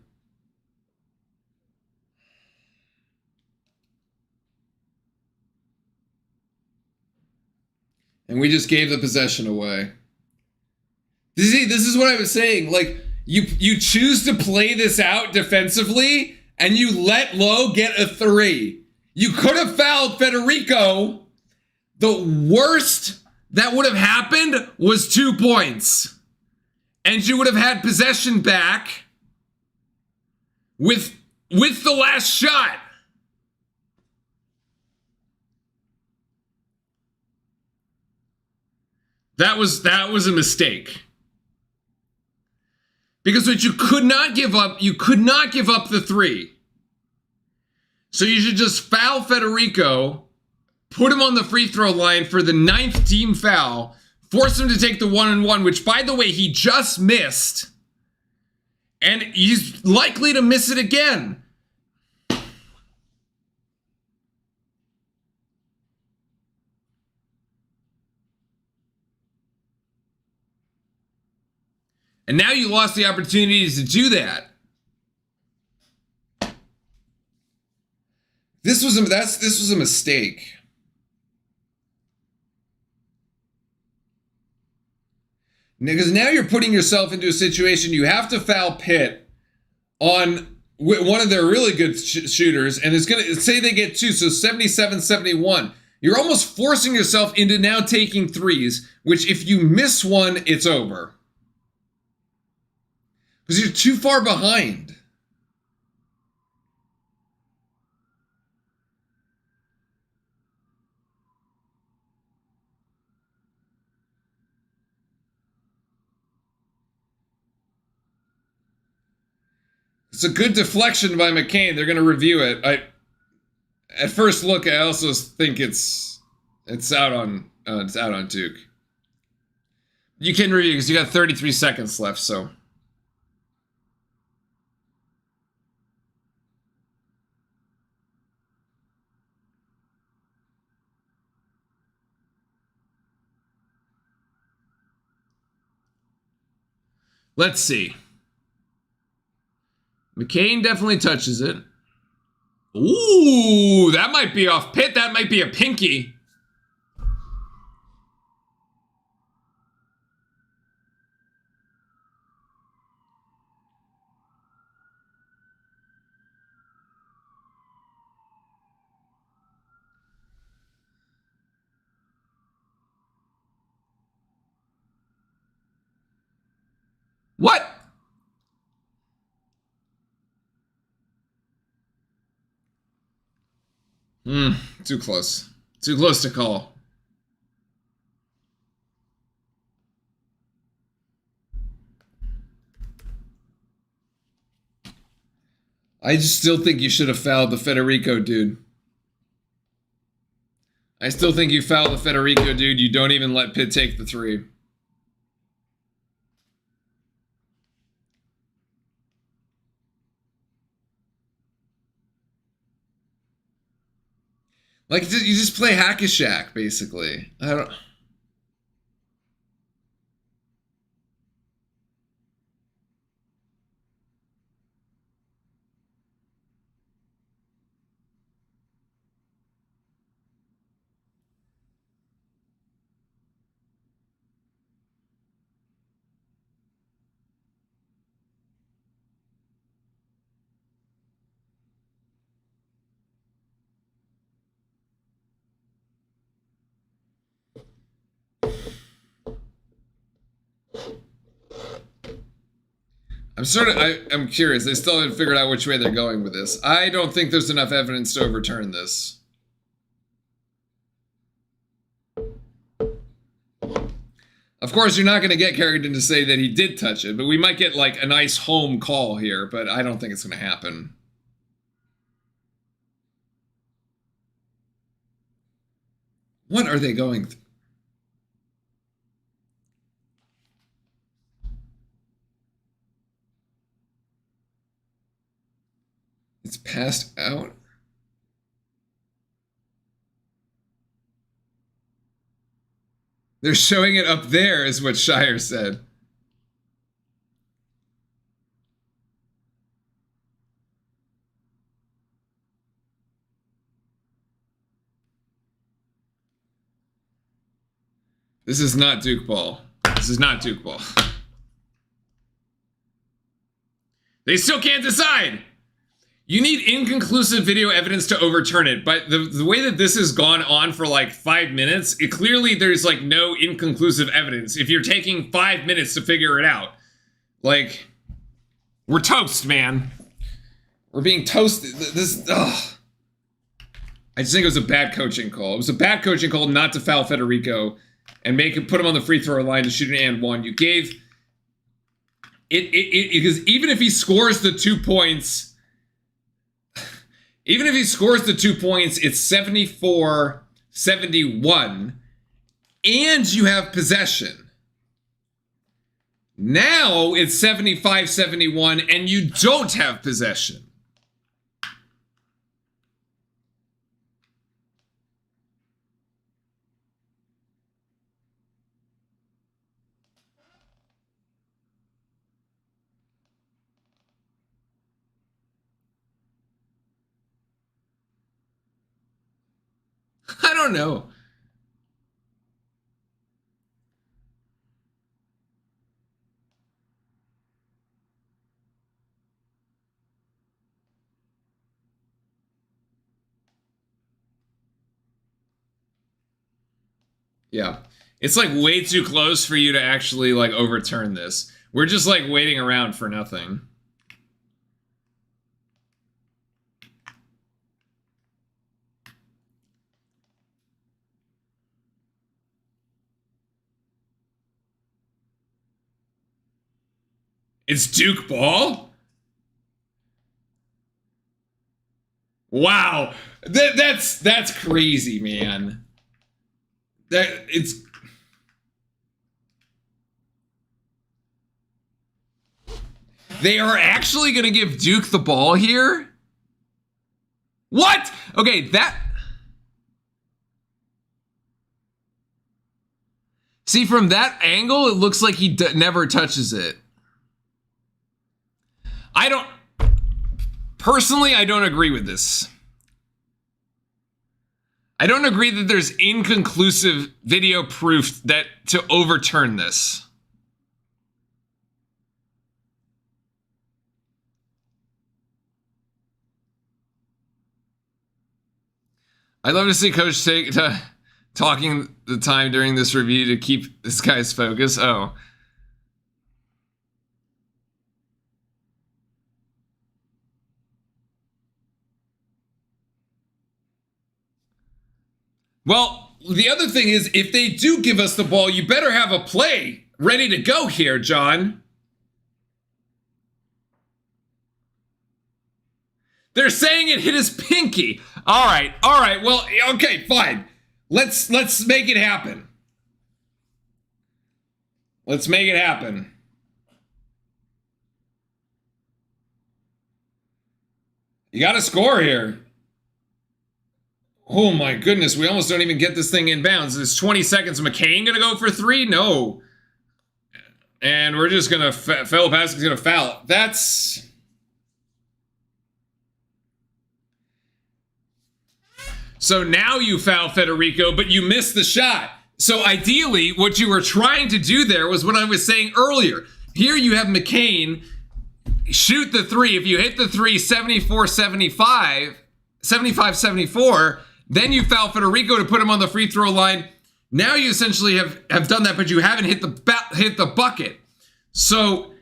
And we just gave the possession away. See, this is what I was saying. Like, you choose to play this out defensively, and you let Lowe get a 3. You could have fouled Federico. The worst that would have happened was 2 points. And you would have had possession back with the last shot. That was a mistake. Because what you could not give up the 3. So you should just foul Federico, put him on the free throw line for the 9th team foul, force him to take the 1-on-1, which, by the way, he just missed. And he's likely to miss it again. And now you lost the opportunities to do that. This was a mistake. Because now you're putting yourself into a situation you have to foul Pitt on one of their really good shooters, and it's gonna say they get 2, so 77-71. You're almost forcing yourself into now taking 3s, which if you miss one, it's over. Because you're too far behind. It's a good deflection by McCain. They're going to review it. At first look, I also think it's out on Duke. You can review because you got 33 seconds left, so. Let's see. McCain definitely touches it. Ooh, that might be off Pitt. That might be a pinky. What? Too close. Too close to call. I just still think you should have fouled the Federico dude. I still think you fouled the Federico dude. You don't even let Pitt take the 3. Like, you just play hack-a-shack, basically. I don't... I'm curious. They still haven't figured out which way they're going with this. I don't think there's enough evidence to overturn this. Of course, you're not going to get Kerrigan to say that he did touch it, but we might get like a nice home call here, but I don't think it's going to happen. What are they going through? It's passed out. They're showing it up there, is what Shire said. This is not Duke ball. This is not Duke ball. They still can't decide. You need inconclusive video evidence to overturn it, but the way that this has gone on for like 5 minutes, clearly there's like no inconclusive evidence if you're taking 5 minutes to figure it out. Like, we're toast, man. We're being toasted. Ugh. I just think it was a bad coaching call. It was a bad coaching call not to foul Federico and put him on the free throw line to shoot an and one. You gave it because even if he scores the 2 points. Even if he scores the 2 points, it's 74-71, and you have possession. Now it's 75-71, and you don't have possession. I don't know. Yeah. It's like way too close for you to actually like overturn this. We're just like waiting around for nothing. It's Duke ball? Wow. That's crazy, man. They are actually going to give Duke the ball here? What? Okay, See, from that angle, it looks like he never touches it. Personally, I don't agree with this. I don't agree that there's inconclusive video proof to overturn this. I'd love to see Coach talking the time during this review to keep this guy's focus. Oh. Well, the other thing is, if they do give us the ball, you better have a play ready to go here, John. They're saying it hit his pinky. All right. Well, okay, fine. Let's make it happen. Let's make it happen. You got to score here. Oh my goodness, we almost don't even get this thing in bounds. It's 20 seconds. McCain gonna go for 3? No. And we're just gonna, fellow Pask's gonna foul. That's... So now you foul Federico, but you missed the shot. So ideally, what you were trying to do there was what I was saying earlier. Here you have McCain shoot the 3. If you hit the 3, 74-75, 75-74, then you foul Federico to put him on the free throw line. Now you essentially have done that, but you haven't hit the bucket. So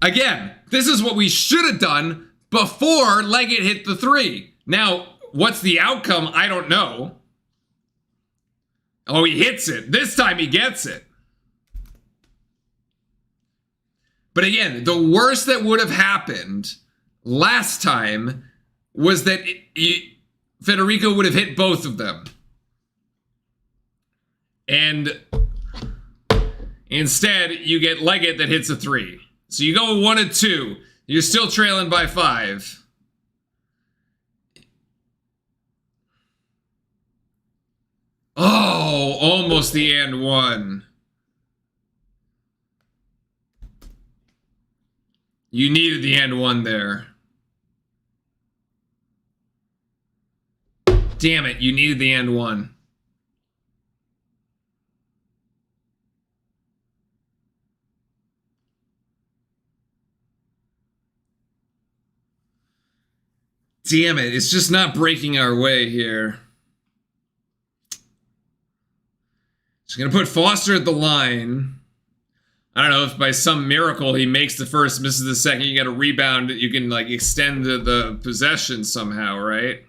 again, This is what we should have done before Leggett hit the 3. Now, what's the outcome? I don't know. Oh, he hits it. This time he gets it. But again, the worst that would have happened last time was that Federico would have hit both of them. And instead, you get Leggett that hits a 3. So you go 1 and 2. You're still trailing by 5. Oh, almost the and 1. You needed the and 1 there. Damn it, you needed the and 1. Damn it, it's just not breaking our way here. Just gonna put Foster at the line. I don't know if by some miracle he makes the first, misses the second, you get a rebound, you can like extend the possession somehow, right?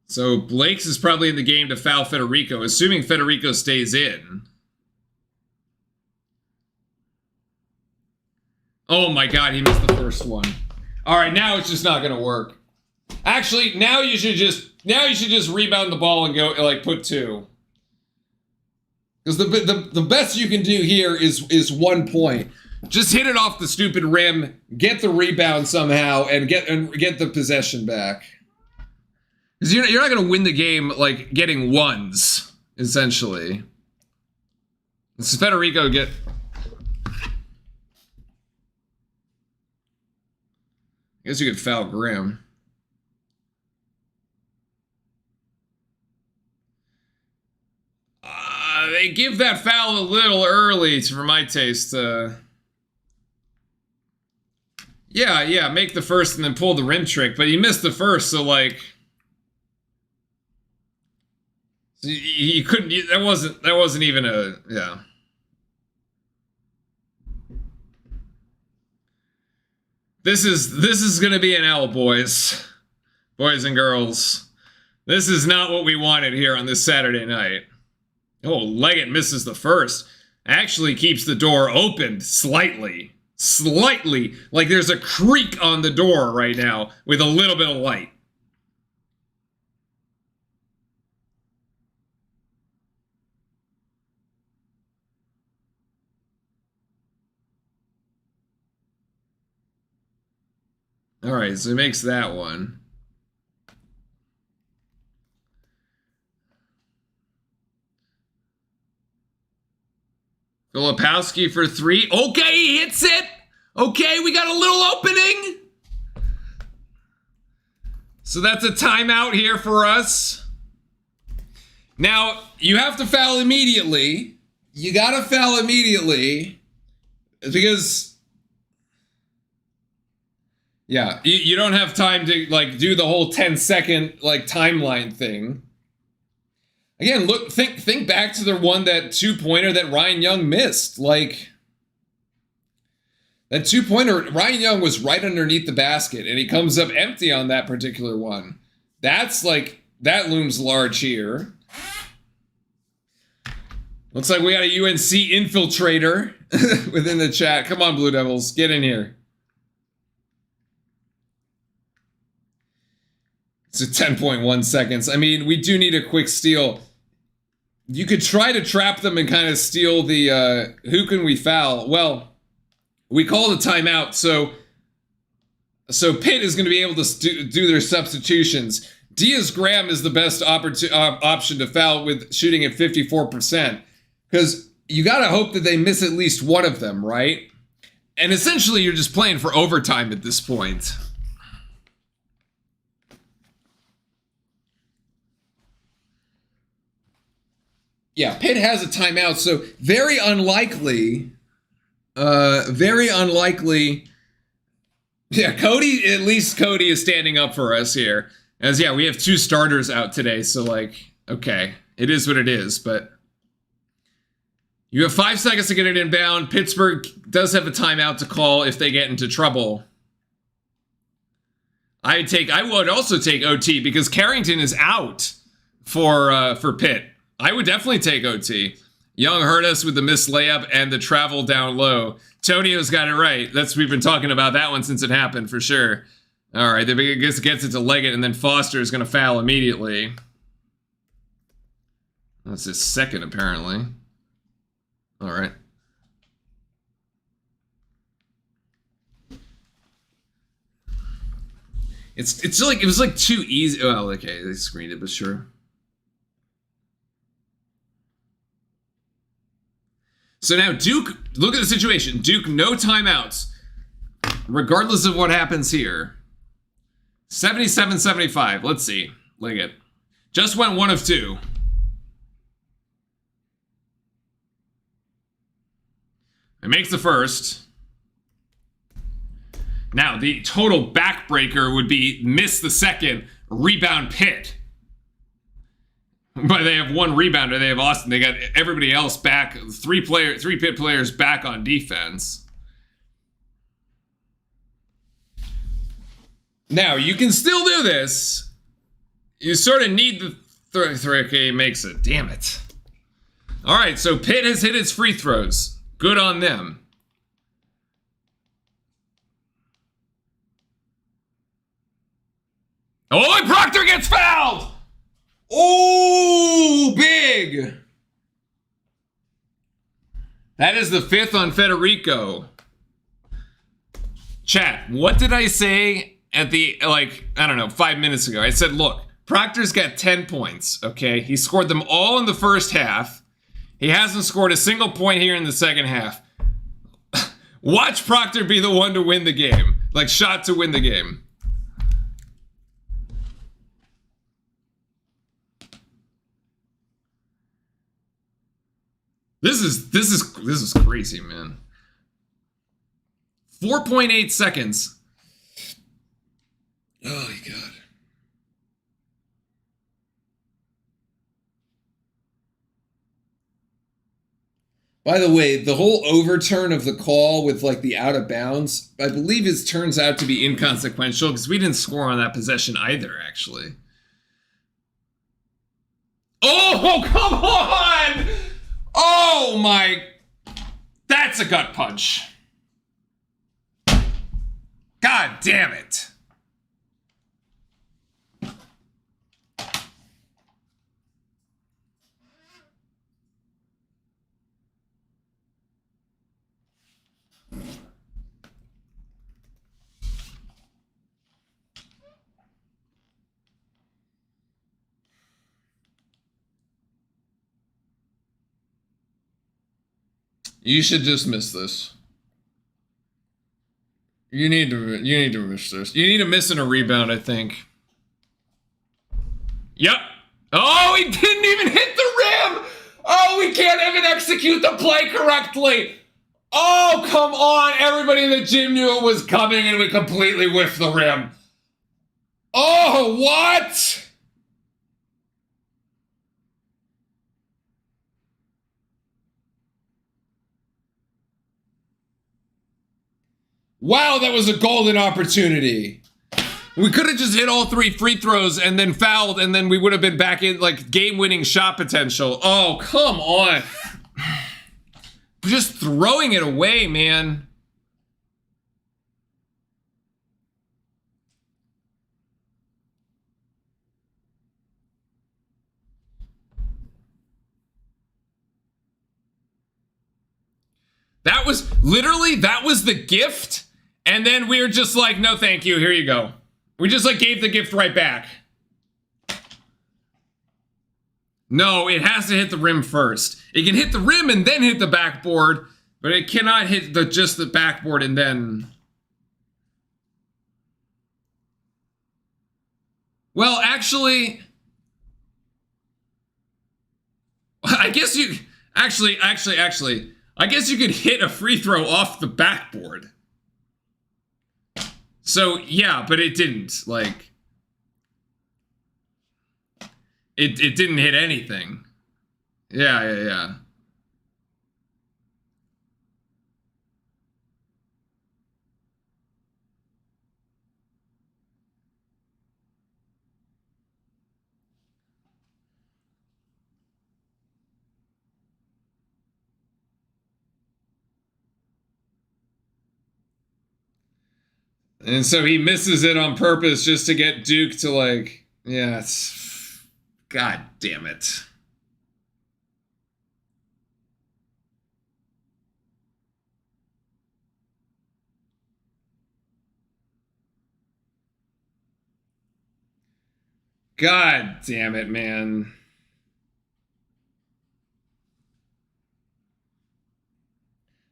So Blake's is probably in the game to foul Federico, assuming Federico stays in. Oh my god, he missed the first one. Alright, now it's just not gonna work. Actually, now you should just rebound the ball and go like put 2. Because the best you can do here is 1 point. Just hit it off the stupid rim, get the rebound somehow, and get the possession back. Because you're not going to win the game, like, getting 1s, essentially. So Federico get... I guess you could foul Graham. They give that foul a little early, for my taste. Yeah, make the first and then pull the rim trick. But he missed the first, so, like... You couldn't. That wasn't even a. Yeah. This is gonna be an L, boys and girls. This is not what we wanted here on this Saturday night. Oh, Leggett misses the first. Actually keeps the door open slightly, like there's a creak on the door right now with a little bit of light. All right, so he makes that one. Filipowski for 3. Okay, he hits it. Okay, we got a little opening. So that's a timeout here for us. Now, you have to foul immediately. You got to foul immediately because... Yeah, you don't have time to, like, do the whole 10-second, like, timeline thing. Again, look, think back to the one, that 2-pointer that Ryan Young missed. Like, that 2-pointer, Ryan Young was right underneath the basket, and he comes up empty on that particular one. That's, like, that looms large here. Looks like we got a UNC infiltrator within the chat. Come on, Blue Devils, get in here. It's a 10.1 seconds. I mean, we do need a quick steal. You could try to trap them and kind of steal the, who can we foul? Well, we called a timeout, so Pitt is going to be able to do their substitutions. Diaz-Graham is the best option to foul with shooting at 54%. Because you got to hope that they miss at least one of them, right? And essentially, you're just playing for overtime at this point. Yeah, Pitt has a timeout, so very unlikely Yeah, Cody, at least Cody is standing up for us here. As, yeah, we have 2 starters out today, so, like, okay. It is what it is, but... You have 5 seconds to get it inbound. Pittsburgh does have a timeout to call if they get into trouble. I would also take OT because Carrington is out for Pitt. I would definitely take OT. Young hurt us with the missed layup and the travel down low. Tonio's got it right. We've been talking about that one since it happened for sure. All right, the big gets it to Leggett, and then Foster is going to foul immediately. That's his second, apparently. All right. It's like, it was like too easy. Oh, okay, they screened it, but sure. So now Duke, look at the situation. Duke, no timeouts, regardless of what happens here. 77-75. Let's see. Leggett just went 1 of 2. It makes the first. Now, the total backbreaker would be miss the second, rebound Pitt. But they have 1 rebounder. They have Austin. They got everybody else back. 3 Pitt players back on defense. Now, you can still do this. You sort of need the... Okay, makes it. Damn it. All right, so Pitt has hit its free throws. Good on them. Oh, and Proctor gets fouled! Oh, big! That is the 5th on Federico. Chat, what did I say at the, like, I don't know, 5 minutes ago? I said, look, Proctor's got 10 points, okay? He scored them all in the first half. He hasn't scored a single point here in the second half. Watch Proctor be the one to win the game. Like, shot to win the game. This is crazy, man. 4.8 seconds. Oh my God. By the way, the whole overturn of the call with, like, the out of bounds, I believe it turns out to be inconsequential because we didn't score on that possession either, actually. Oh, come on! Oh my... That's a gut punch. God damn it. You should just miss this. You need to miss this. You need to miss in a rebound, I think. Yep. Oh, he didn't even hit the rim! Oh, we can't even execute the play correctly! Oh, come on! Everybody in the gym knew it was coming and we completely whiffed the rim. Oh, what? Wow, that was a golden opportunity. We could have just hit all 3 free throws and then fouled, and then we would have been back in, like, game-winning shot potential. Oh, come on. Just throwing it away, man. That was, literally, that was the gift. And then we were just like, no, thank you. Here you go. We just, like, gave the gift right back. No, it has to hit the rim first. It can hit the rim and then hit the backboard, but it cannot hit just the backboard and then... Well, actually... I guess you... Actually... I guess you could hit a free throw off the backboard. So, yeah, but it didn't. Like, it didn't hit anything. Yeah. And so he misses it on purpose just to get Duke to, like, yeah, it's... God damn it. God damn it, man.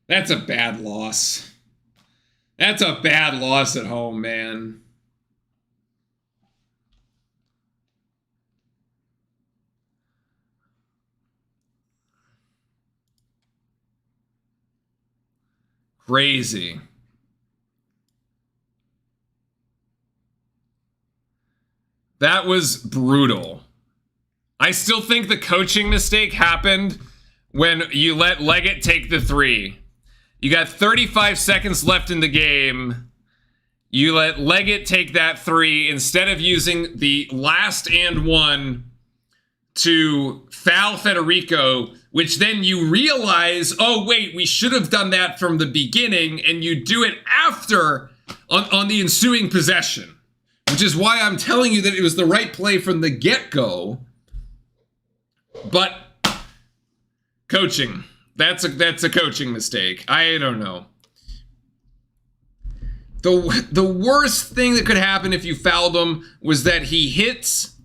That's a bad loss. That's a bad loss at home, man. Crazy. That was brutal. I still think the coaching mistake happened when you let Leggett take the 3. You got 35 seconds left in the game. You let Leggett take that 3 instead of using the last and 1 to foul Federico, which then you realize, oh, wait, we should have done that from the beginning, and you do it after on the ensuing possession, which is why I'm telling you that it was the right play from the get-go. But coaching, that's a coaching mistake. I don't know. The worst thing that could happen if you fouled him was that he hits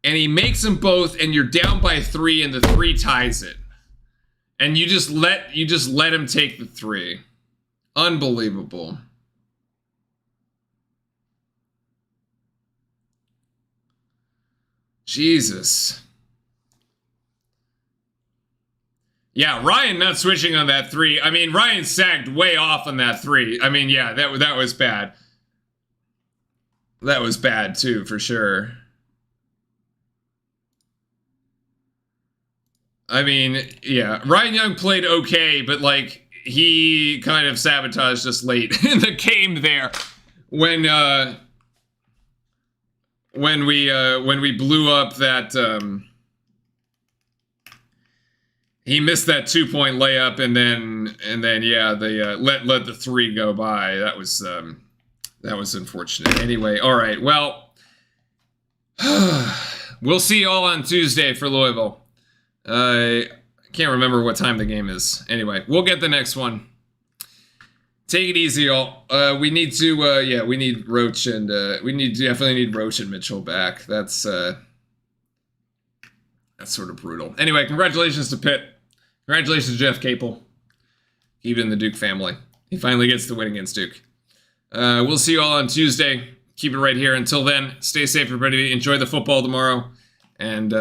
and he makes them both, and you're down by 3, and the 3 ties it, and you just let him take the 3. Unbelievable. Jesus. Yeah, Ryan not switching on that 3. I mean, Ryan sagged way off on that 3. I mean, yeah, that was bad. That was bad too, for sure. I mean, yeah, Ryan Young played okay, but like he kind of sabotaged us late in the game there when we blew up that he missed that 2-point layup, and then yeah, they let the 3 go by. That was unfortunate. Anyway, all right, well, we'll see you all on Tuesday for Louisville. I can't remember what time the game is. Anyway, we'll get the next one. Take it easy, y'all. We need to, yeah, we need Roach and, definitely need Roach and Mitchell back. That's sort of brutal. Anyway, congratulations to Pitt. Congratulations to Jeff Capel. Keep it in the Duke family. He finally gets the win against Duke. We'll see you all on Tuesday. Keep it right here. Until then, stay safe, everybody. Enjoy the football tomorrow. And,